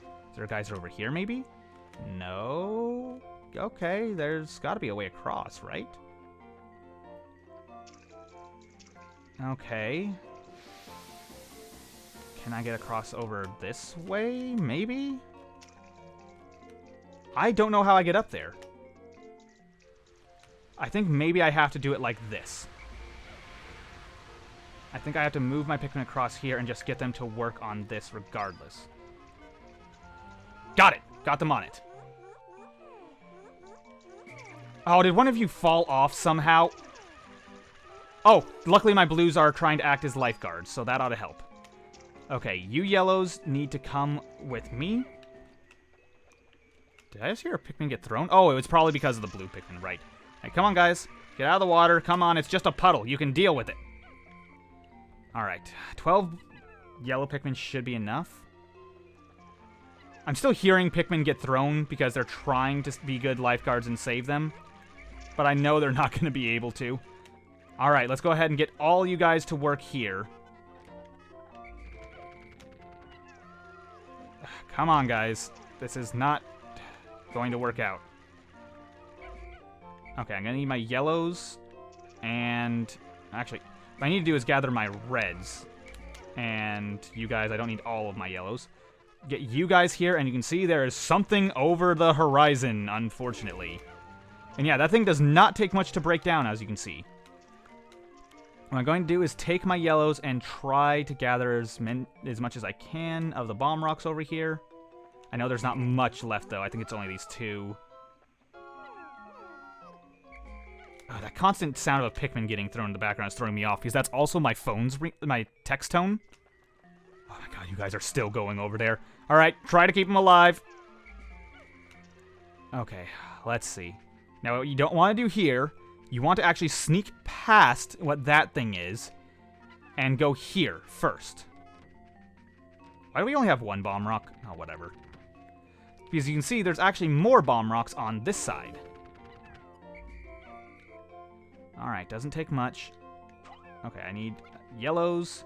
Is there a geyser over here, maybe? No. Okay, there's got to be a way across, right? Okay. Can I get across over this way, maybe? I don't know how I get up there. I think maybe I have to do it like this. I think I have to move my Pikmin across here and just get them to work on this regardless. Got it! Got them on it. Oh, did one of you fall off somehow? Oh, luckily my blues are trying to act as lifeguards, so that ought to help. Okay, you yellows need to come with me. Did I just hear a Pikmin get thrown? Oh, it was probably because of the blue Pikmin, right. Hey, come on, guys. Get out of the water. Come on, it's just a puddle. You can deal with it. Alright, 12 yellow Pikmin should be enough. I'm still hearing Pikmin get thrown because they're trying to be good lifeguards and save them. But I know they're not going to be able to. Alright, let's go ahead and get all you guys to work here. Come on, guys. This is not going to work out. Okay, I'm going to need my yellows. And actually, what I need to do is gather my reds. And you guys, I don't need all of my yellows. Get you guys here, and you can see there is something over the horizon, unfortunately. And yeah, that thing does not take much to break down, as you can see. What I'm going to do is take my yellows and try to gather as much as I can of the bomb rocks over here. I know there's not much left, though. I think it's only these two. Oh, that constant sound of a Pikmin getting thrown in the background is throwing me off, because that's also my phone's my text tone. Oh my god, you guys are still going over there. Alright, try to keep them alive. Okay, let's see. Now, what you don't want to do here, you want to actually sneak past what that thing is and go here first. Why do we only have one bomb rock? Oh, whatever. Because you can see there's actually more bomb rocks on this side. Alright, doesn't take much. Okay, I need yellows.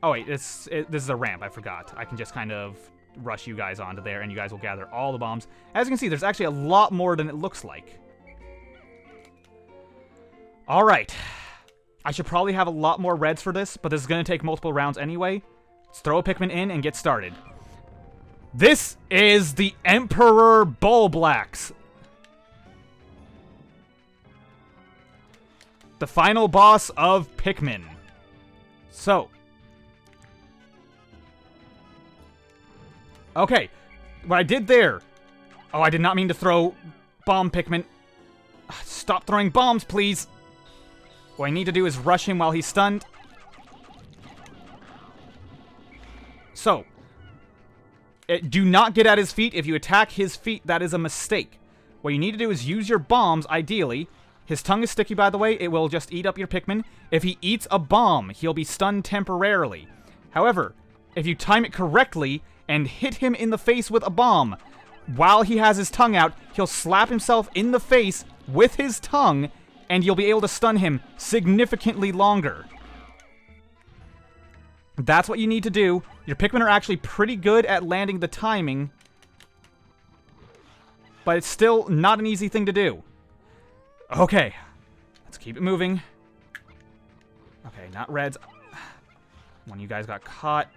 Oh wait, this is a ramp, I forgot. I can just kind of rush you guys onto there, and you guys will gather all the bombs. As you can see, there's actually a lot more than it looks like. Alright. I should probably have a lot more reds for this, but this is going to take multiple rounds anyway. Let's throw a Pikmin in and get started. This is the Emperor Bulblacks. The final boss of Pikmin. So. Okay. What I did there. Oh, I did not mean to throw bomb Pikmin. Stop throwing bombs, please. What I need to do is rush him while he's stunned. So. Do not get at his feet. If you attack his feet, that is a mistake. What you need to do is use your bombs, ideally. His tongue is sticky, by the way. It will just eat up your Pikmin. If he eats a bomb, he'll be stunned temporarily. However, if you time it correctly and hit him in the face with a bomb, while he has his tongue out, he'll slap himself in the face with his tongue, and you'll be able to stun him significantly longer. That's what you need to do. Your Pikmin are actually pretty good at landing the timing, but it's still not an easy thing to do. Okay, let's keep it moving. Okay, not reds. One of you guys got caught.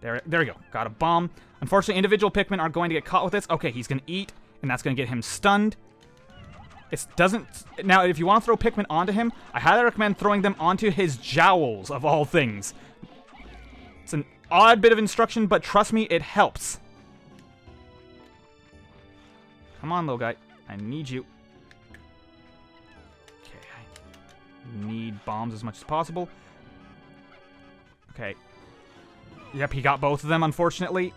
There we go. Got a bomb. Unfortunately, individual Pikmin are going to get caught with this. Okay, he's going to eat, and that's going to get him stunned. It doesn't... Now, if you want to throw Pikmin onto him, I highly recommend throwing them onto his jowls, of all things. It's an odd bit of instruction, but trust me, it helps. Come on, little guy. I need you. Okay, I need bombs as much as possible. Okay. Yep, he got both of them, unfortunately.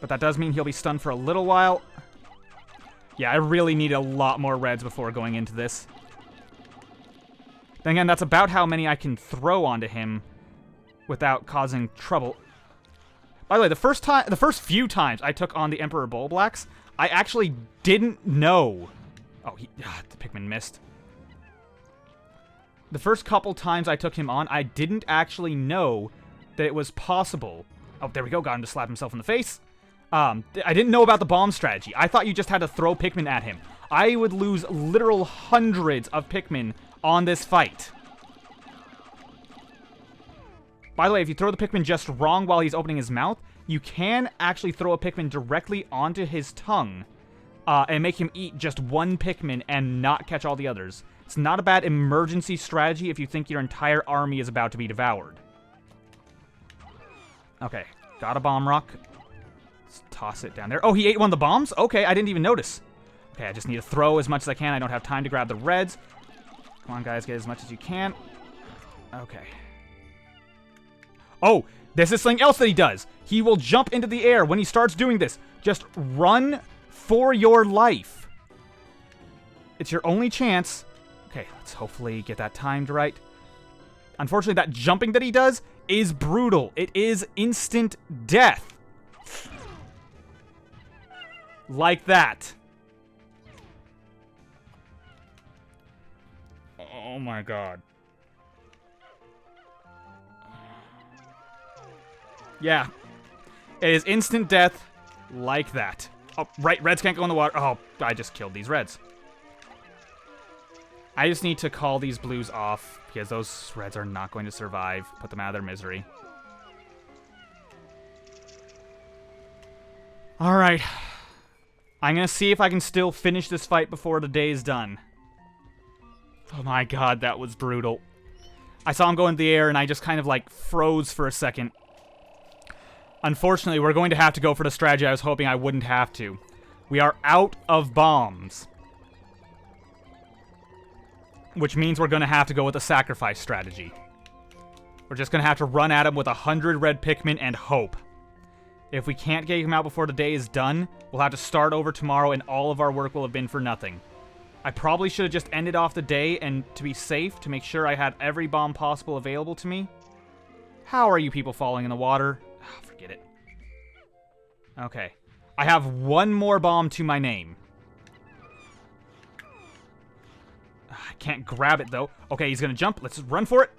But that does mean he'll be stunned for a little while. Yeah, I really need a lot more reds before going into this. Then again, that's about how many I can throw onto him without causing trouble. By the way, the first few times I took on the Emperor Bulblacks, I actually didn't know. Oh, the Pikmin missed. The first couple times I took him on, I didn't actually know that it was possible. Oh, there we go. Got him to slap himself in the face. I didn't know about the bomb strategy. I thought you just had to throw Pikmin at him. I would lose literal hundreds of Pikmin on this fight. By the way, if you throw the Pikmin just wrong while he's opening his mouth, you can actually throw a Pikmin directly onto his tongue and make him eat just one Pikmin and not catch all the others. It's not a bad emergency strategy if you think your entire army is about to be devoured. Okay, got a bomb rock. Let's toss it down there. Oh, he ate one of the bombs? Okay, I didn't even notice. Okay, I just need to throw as much as I can. I don't have time to grab the reds. Come on, guys, get as much as you can. Okay. Oh, this is something else that he does. He will jump into the air when he starts doing this. Just run for your life. It's your only chance. Okay, let's hopefully get that timed right. Unfortunately, that jumping that he does is brutal. It is instant death. Like that. Oh my god. Yeah. It is instant death like that. Oh, right, reds can't go in the water. Oh, I just killed these reds. I just need to call these blues off because those reds are not going to survive. Put them out of their misery. Alright. I'm going to see if I can still finish this fight before the day is done. Oh my god, that was brutal. I saw him go in the air and I just kind of like froze for a second. Unfortunately, we're going to have to go for the strategy I was hoping I wouldn't have to. We are out of bombs. Which means we're going to have to go with the sacrifice strategy. We're just going to have to run at him with 100 red Pikmin and hope. If we can't get him out before the day is done, we'll have to start over tomorrow and all of our work will have been for nothing. I probably should have just ended off the day and to be safe, to make sure I had every bomb possible available to me. How are you people falling in the water? Oh, forget it. Okay. I have one more bomb to my name. I can't grab it, though. Okay, he's gonna jump. Let's run for it.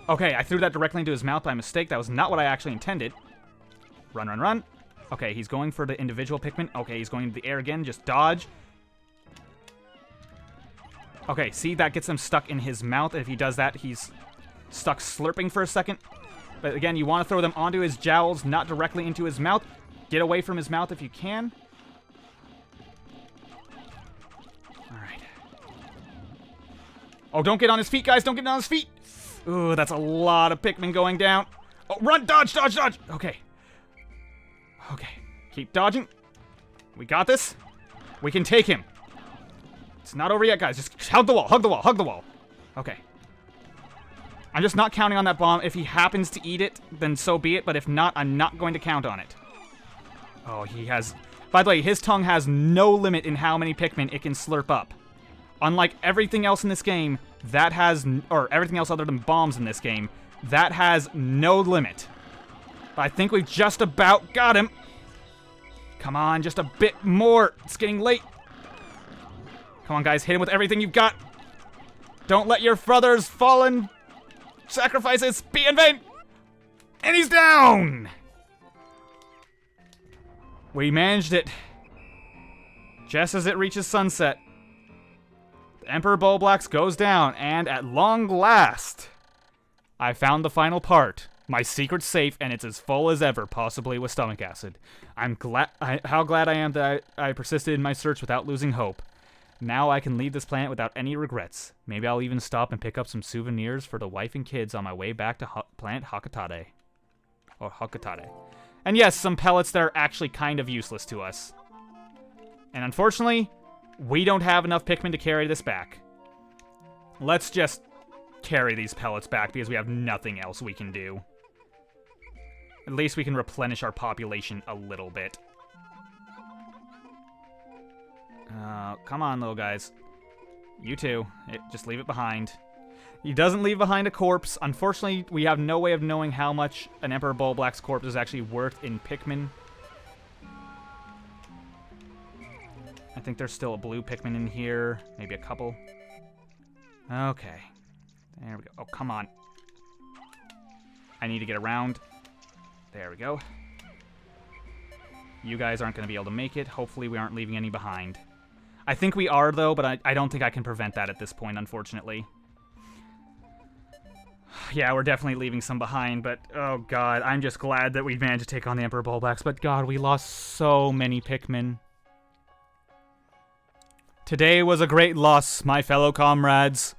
Okay, I threw that directly into his mouth by mistake. That was not what I actually intended. Run, run, run. Okay, he's going for the individual Pikmin. Okay, he's going into the air again. Just dodge. Okay, see, that gets him stuck in his mouth. If he does that, he's stuck slurping for a second. But again, you want to throw them onto his jowls, not directly into his mouth. Get away from his mouth if you can. Alright. Oh, don't get on his feet, guys. Don't get on his feet. Ooh, that's a lot of Pikmin going down. Oh, run, dodge, dodge, dodge. Okay. Okay. Keep dodging. We got this. We can take him. It's not over yet, guys. Just hug the wall, hug the wall, hug the wall. Okay. I'm just not counting on that bomb. If he happens to eat it, then so be it. But if not, I'm not going to count on it. Oh, he has... By the way, his tongue has no limit in how many Pikmin it can slurp up. Unlike everything else in this game, that has... Or everything else other than bombs in this game, that has no limit. But I think we've just about got him. Come on, just a bit more. It's getting late. Come on, guys. Hit him with everything you've got. Don't let your brother's fallen sacrifices be in vain. And he's down. We managed it. Just as it reaches sunset. Emperor Bulblax goes down, and at long last, I found the final part. My secret safe, and it's as full as ever, possibly with stomach acid. I'm glad. How glad I am that I persisted in my search without losing hope. Now I can leave this planet without any regrets. Maybe I'll even stop and pick up some souvenirs for the wife and kids on my way back to planet Hakatade. Or Hakatade. And yes, some pellets that are actually kind of useless to us. And unfortunately, we don't have enough Pikmin to carry this back. Let's just carry these pellets back because we have nothing else we can do. At least we can replenish our population a little bit. Come on, little guys. You too. Just leave it behind. He doesn't leave behind a corpse. Unfortunately, we have no way of knowing how much an Emperor Bulblax's corpse is actually worth in Pikmin. I think there's still a blue Pikmin in here. Maybe a couple. Okay. There we go. Oh, come on. I need to get around. There we go. You guys aren't going to be able to make it. Hopefully we aren't leaving any behind. I think we are, though, but I don't think I can prevent that at this point, unfortunately. Yeah, we're definitely leaving some behind, but oh god, I'm just glad that we managed to take on the Emperor Bulblax, but god, we lost so many Pikmin. Today was a great loss, my fellow comrades.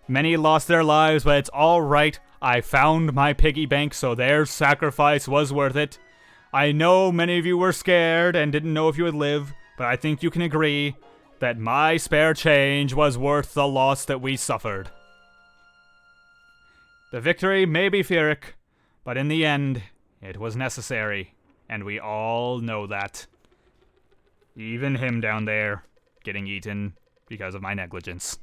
Many lost their lives, but it's alright. I found my piggy bank, so their sacrifice was worth it. I know many of you were scared and didn't know if you would live, but I think you can agree that my spare change was worth the loss that we suffered. The victory may be Pyrrhic, but in the end, it was necessary, and we all know that. Even him down there, getting eaten because of my negligence.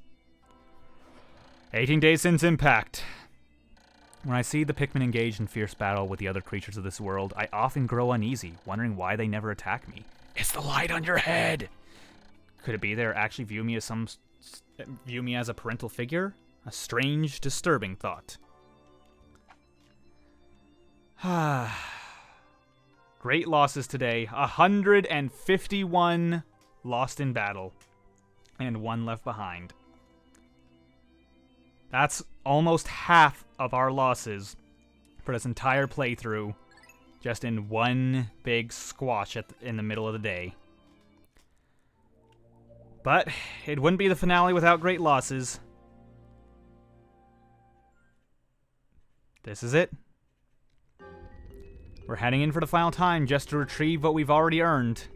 18 days since impact. When I see the Pikmin engaged in fierce battle with the other creatures of this world, I often grow uneasy, wondering why they never attack me. It's the light on your head! Could it be they actually view me as a parental figure? A strange, disturbing thought. Great losses today. 151 lost in battle. And 1 left behind. That's almost half of our losses for this entire playthrough. Just in one big squash in the middle of the day. But it wouldn't be the finale without great losses. This is it. We're heading in for the final time just to retrieve what we've already earned.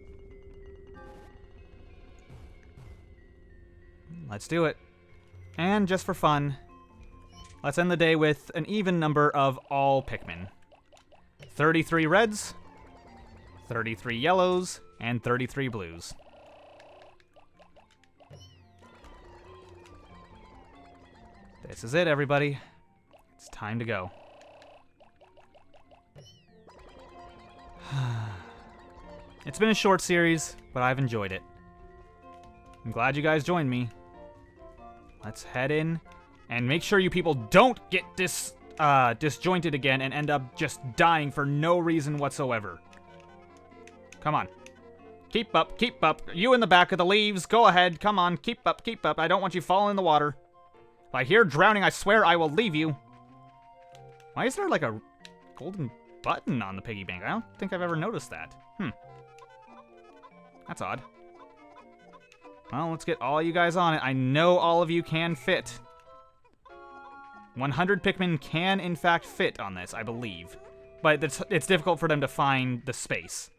Let's do it. And just for fun, let's end the day with an even number of all Pikmin. 33 reds, 33 yellows, and 33 blues. This is it, everybody. It's time to go. It's been a short series, but I've enjoyed it. I'm glad you guys joined me. Let's head in and make sure you people don't get disjointed again and end up just dying for no reason whatsoever. Come on. Keep up, keep up. You in the back of the leaves, go ahead. Come on, keep up, keep up. I don't want you falling in the water. If I hear drowning, I swear I will leave you. Why is there like a golden button on the piggy bank? I don't think I've ever noticed that. That's odd. Well, let's get all you guys on it. I know all of you can fit. 100 Pikmin can, in fact, fit on this, I believe. But it's difficult for them to find the space.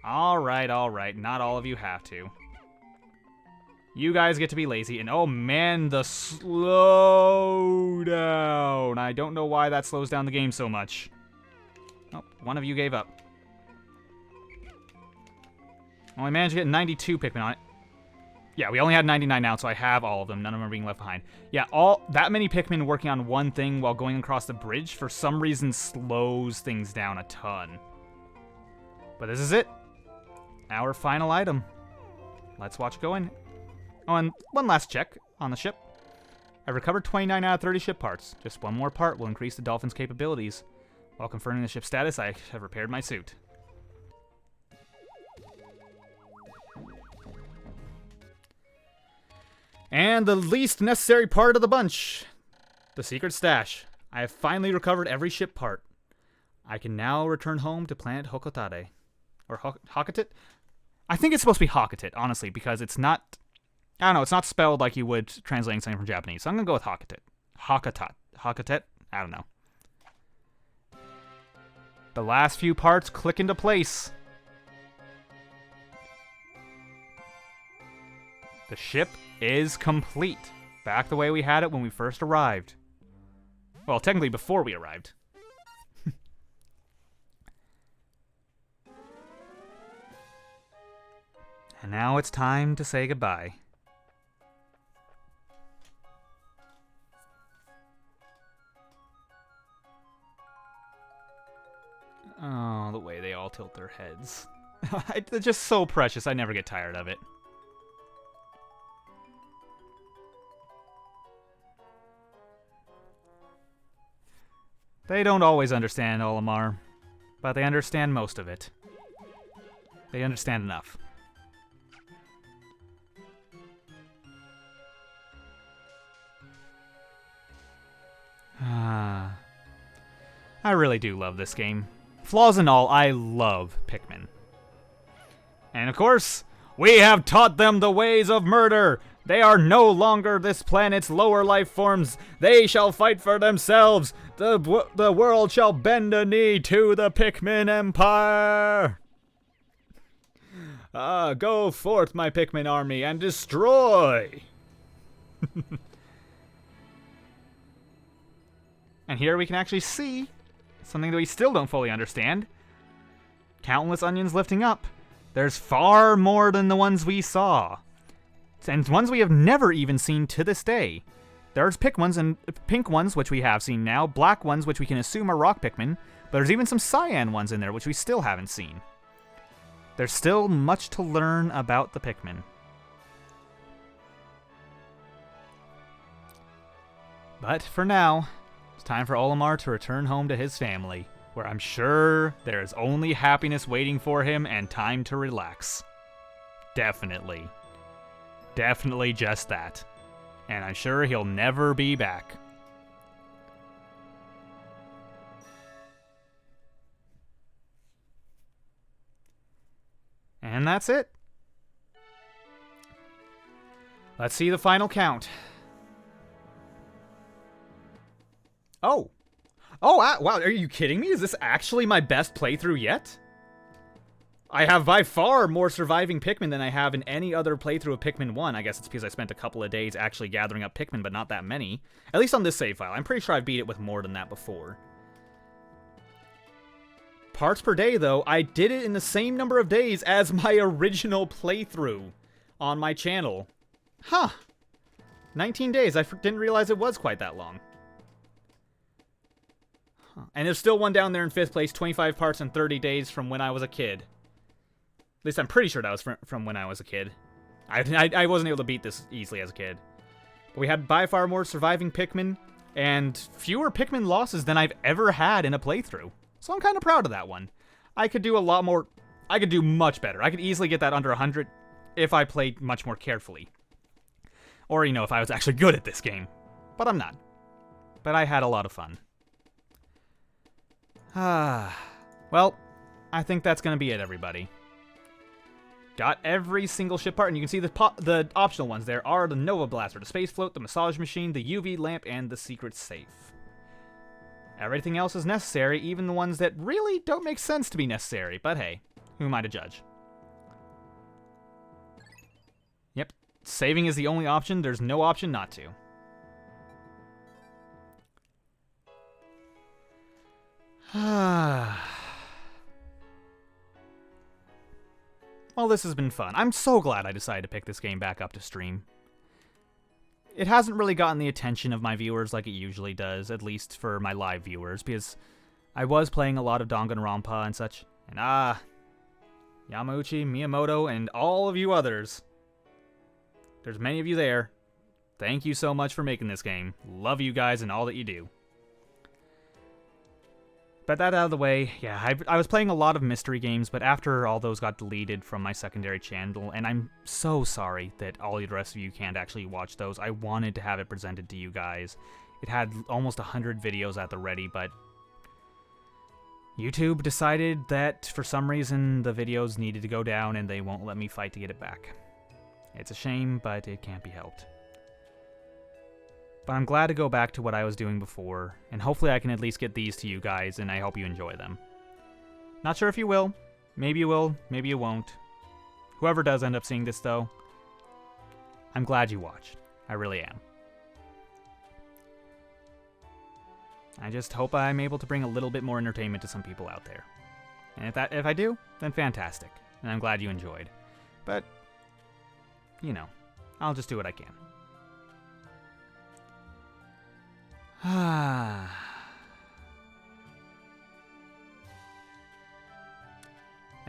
Alright, alright. Not all of you have to. You guys get to be lazy. And oh man, the slowdown. I don't know why that slows down the game so much. Oh, one of you gave up. Well, I managed to get 92 Pikmin on it. Yeah, we only had 99 now, so I have all of them. None of them are being left behind. Yeah, that many Pikmin working on one thing while going across the bridge, for some reason, slows things down a ton. But this is it. Our final item. Let's watch go in. Oh, and one last check on the ship. I've recovered 29 out of 30 ship parts. Just one more part will increase the Dolphin's capabilities. While confirming the ship's status, I have repaired my suit. And the least necessary part of the bunch, the secret stash. I have finally recovered every ship part. I can now return home to planet Hokotare. Or Hokotit? I think it's supposed to be Hokotit, honestly, because it's not... I don't know, it's not spelled like you would translating something from Japanese. So I'm going to go with Hokotit. Hokotit? I don't know. The last few parts click into place. The ship is complete. Back the way we had it when we first arrived. Well, technically before we arrived. And now it's time to say goodbye. Oh, the way they all tilt their heads. It's just so precious, I never get tired of it. They don't always understand Olimar, but they understand most of it. They understand enough. I really do love this game. Flaws and all, I love Pikmin. And of course, we have taught them the ways of murder. They are no longer this planet's lower life forms. They shall fight for themselves. The world shall bend a knee to the Pikmin Empire. Go forth, my Pikmin army, and destroy. And here we can actually see something that we still don't fully understand. Countless onions lifting up. There's far more than the ones we saw. And ones we have never even seen to this day. There's pink ones, which we have seen now. Black ones, which we can assume are rock Pikmin. But there's even some cyan ones in there, which we still haven't seen. There's still much to learn about the Pikmin. But for now, it's time for Olimar to return home to his family, where I'm sure there is only happiness waiting for him and time to relax. Definitely. Definitely just that. And I'm sure he'll never be back. And that's it. Let's see the final count. Oh. Oh, wow, are you kidding me? Is this actually my best playthrough yet? I have by far more surviving Pikmin than I have in any other playthrough of Pikmin 1. I guess it's because I spent a couple of days actually gathering up Pikmin, but not that many. At least on this save file. I'm pretty sure I beat it with more than that before. Parts per day, though, I did it in the same number of days as my original playthrough on my channel. Huh. 19 days. I didn't realize it was quite that long. Huh. And there's still one down there in 5th place, 25 parts in 30 days from when I was a kid. At least I'm pretty sure that was from when I was a kid. I wasn't able to beat this easily as a kid. But we had by far more surviving Pikmin, and fewer Pikmin losses than I've ever had in a playthrough. So I'm kind of proud of that one. I could do a lot more... I could do much better. I could easily get that under 100 if I played much more carefully. Or, you know, if I was actually good at this game. But I'm not. But I had a lot of fun. Well, I think that's going to be it, everybody. Got every single ship part, and you can see the optional ones there are the Nova Blaster, the Space Float, the Massage Machine, the UV Lamp, and the Secret Safe. Everything else is necessary, even the ones that really don't make sense to be necessary, but hey, who am I to judge? Yep, saving is the only option, there's no option not to. Well, this has been fun. I'm so glad I decided to pick this game back up to stream. It hasn't really gotten the attention of my viewers like it usually does, at least for my live viewers, because I was playing a lot of Danganronpa and such. And Yamauchi, Miyamoto, and all of you others. There's many of you there. Thank you so much for making this game. Love you guys and all that you do. but that out of the way, yeah, I was playing a lot of mystery games, but after all those got deleted from my secondary channel, and I'm so sorry that all the rest of you can't actually watch those. I wanted to have it presented to you guys. It had almost 100 videos at the ready, but YouTube decided that for some reason the videos needed to go down and they won't let me fight to get it back. It's a shame, but it can't be helped. But I'm glad to go back to what I was doing before, and hopefully I can at least get these to you guys, and I hope you enjoy them. Not sure if you will. Maybe you will, maybe you won't. Whoever does end up seeing this, though, I'm glad you watched. I really am. I just hope I'm able to bring a little bit more entertainment to some people out there. And if I do, then fantastic. And I'm glad you enjoyed. But, you know, I'll just do what I can. And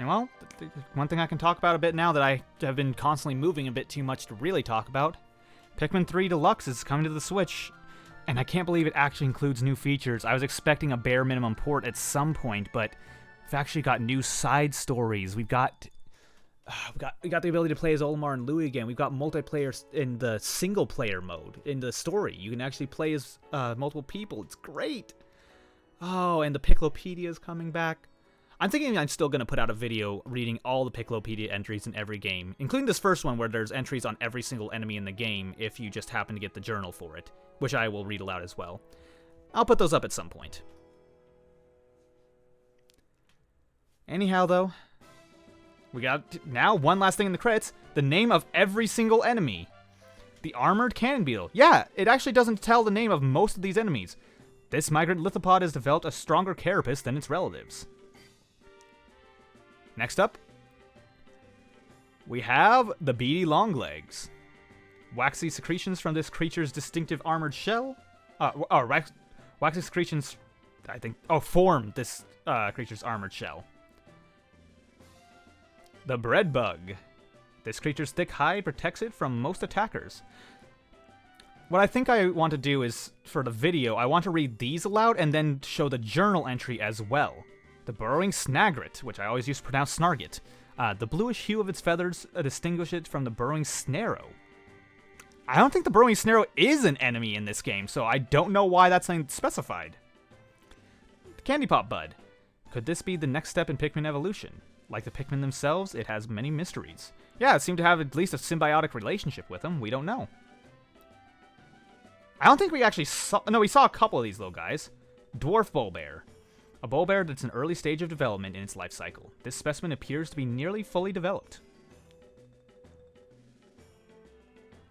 well, one thing I can talk about a bit now that I have been constantly moving a bit too much to really talk about, Pikmin 3 Deluxe is coming to the Switch, and I can't believe it actually includes new features. I was expecting a bare minimum port at some point, but we've actually got new side stories. We've got the ability to play as Olimar and Louie again. We've got multiplayer in the single-player mode. In the story, you can actually play as multiple people. It's great! Oh, and the Piclopedia is coming back. I'm thinking I'm still going to put out a video reading all the Piclopedia entries in every game, including this first one where there's entries on every single enemy in the game if you just happen to get the journal for it, which I will read aloud as well. I'll put those up at some point. Anyhow, though, we got now one last thing in the credits, the name of every single enemy. The armored cannon beetle. Yeah, it actually doesn't tell the name of most of these enemies. This migrant lithopod has developed a stronger carapace than its relatives. Next up, we have the beady longlegs. Waxy secretions from this creature's distinctive armored shell. Waxy secretions, form this creature's armored shell. The bread bug. This creature's thick hide protects it from most attackers. What I think I want to do is, for the video, I want to read these aloud and then show the journal entry as well. The burrowing snagret, which I always used to pronounce snarget. The bluish hue of its feathers distinguish it from the burrowing snarrow. I don't think the burrowing snarrow is an enemy in this game, so I don't know why that's specified. The candy pop bud. Could this be the next step in Pikmin evolution? Like the Pikmin themselves, it has many mysteries. Yeah, it seemed to have at least a symbiotic relationship with them. We don't know. I don't think we actually saw... No, we saw a couple of these little guys. Dwarf bull bear. A bull bear that's an early stage of development in its life cycle. This specimen appears to be nearly fully developed.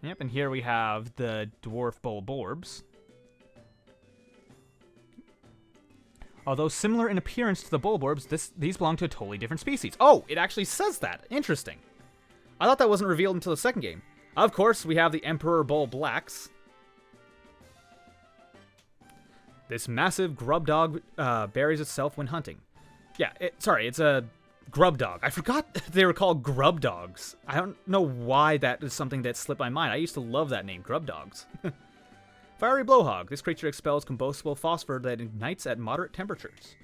Yep, and here we have the dwarf bull borbs. Although similar in appearance to the bulborbs, these belong to a totally different species. Oh, it actually says that. Interesting. I thought that wasn't revealed until the second game. Of course, we have the Emperor Bull Blacks. This massive grub dog buries itself when hunting. Yeah, it's a grub dog. I forgot they were called grub dogs. I don't know why that is something that slipped my mind. I used to love that name, grub dogs. Fiery blowhog. This creature expels combustible phosphor that ignites at moderate temperatures.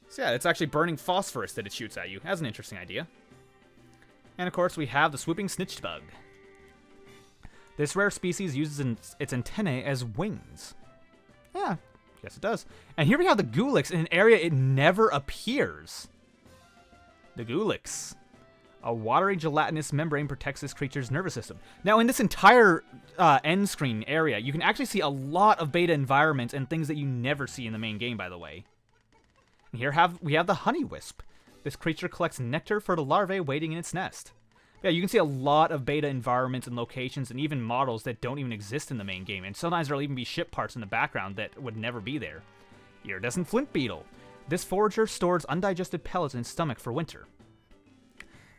So yeah, it's actually burning phosphorus that it shoots at you. That's an interesting idea. And of course, we have the swooping snitched bug. This rare species uses its antennae as wings. Yeah, yes it does. And here we have the Gulix in an area it never appears. The Gulix. A watery gelatinous membrane protects this creature's nervous system. Now, in this entire end screen area, you can actually see a lot of beta environments and things that you never see in the main game, by the way. And here we have the honey wisp. This creature collects nectar for the larvae waiting in its nest. Yeah, you can see a lot of beta environments and locations and even models that don't even exist in the main game, and sometimes there'll even be ship parts in the background that would never be there. Iridescent flint beetle. This forager stores undigested pellets in its stomach for winter.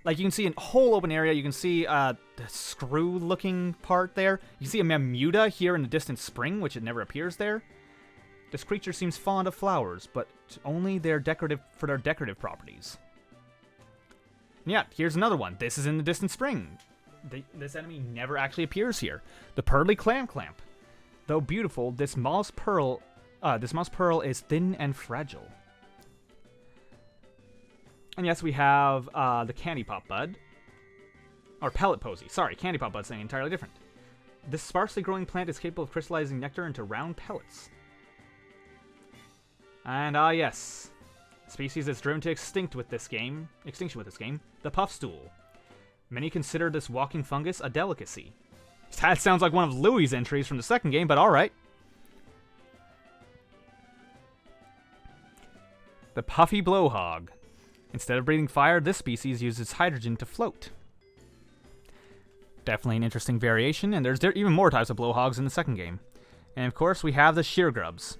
Like, you can see in a whole open area, you can see the screw-looking part there. You can see a Mamuta here in the distant spring, which it never appears there. This creature seems fond of flowers, but only for their decorative properties. And yeah, here's another one. This is in the distant spring. This enemy never actually appears here. The Pearly Clam Clamp. Though beautiful, this mollusk pearl This mouse pearl is thin and fragile. And yes, we have the candy pop bud. Or pellet posy. Sorry, candy pop bud's something entirely different. This sparsely growing plant is capable of crystallizing nectar into round pellets. And yes, species that's driven to extinction with this game, the puffstool. Many consider this walking fungus a delicacy. That sounds like one of Louie's entries from the second game, but alright. The puffy blowhog. Instead of breathing fire, this species uses hydrogen to float. Definitely an interesting variation, and there's even more types of blowhogs in the second game. And of course, we have the sheargrubs.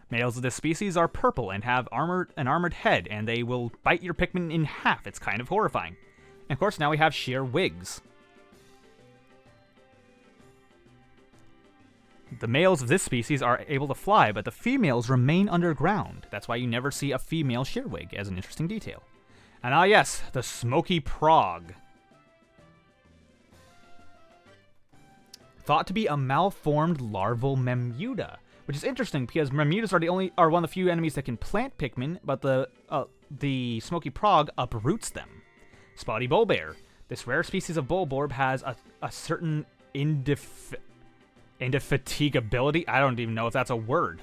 Males of this species are purple and have an armored head, and they will bite your Pikmin in half. It's kind of horrifying. And of course, now we have shearwigs. The males of this species are able to fly, but the females remain underground. That's why you never see a female shearwig, as an interesting detail. And yes, the smoky prog. Thought to be a malformed larval Memuda, which is interesting because Memudas are one of the few enemies that can plant Pikmin, but the smoky prog uproots them. Spotty bullbear. This rare species of bulborb has a certain indefatigability. I don't even know if that's a word.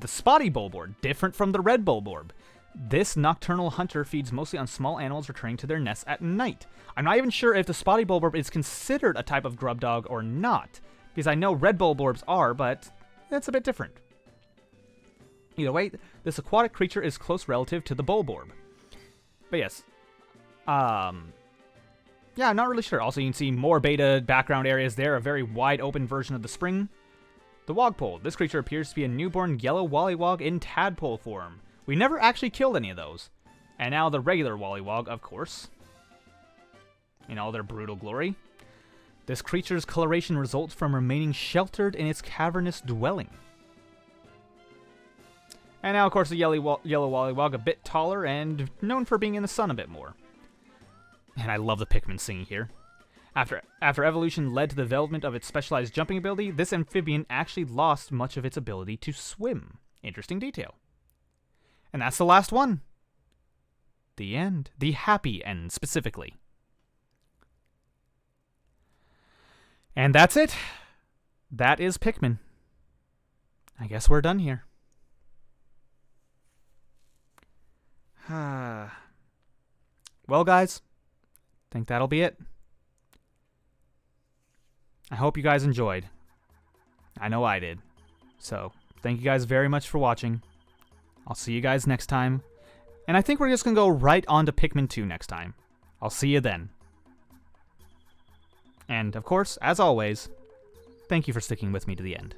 The spotty bulborb, different from the red bulborb. This nocturnal hunter feeds mostly on small animals returning to their nests at night. I'm not even sure if the spotty bulborb is considered a type of grub dog or not, because I know red bulborbs are, but that's a bit different. Either way, this aquatic creature is close relative to the bulborb. But yes, yeah, I'm not really sure. Also, you can see more beta background areas there, a very wide open version of the spring. The wogpole. This creature appears to be a newborn yellow wollywog in tadpole form. We never actually killed any of those. And now the regular wollywog, of course, in all their brutal glory. This creature's coloration results from remaining sheltered in its cavernous dwelling. And now, of course, the yellow wollywog, a bit taller and known for being in the sun a bit more. And I love the Pikmin singing here. After evolution led to the development of its specialized jumping ability, this amphibian actually lost much of its ability to swim. Interesting detail. And that's the last one. The end. The happy end, specifically. And that's it. That is Pikmin. I guess we're done here. Well, guys, I think that'll be it. I hope you guys enjoyed. I know I did. So, thank you guys very much for watching. I'll see you guys next time. And I think we're just going to go right on to Pikmin 2 next time. I'll see you then. And, of course, as always, thank you for sticking with me to the end.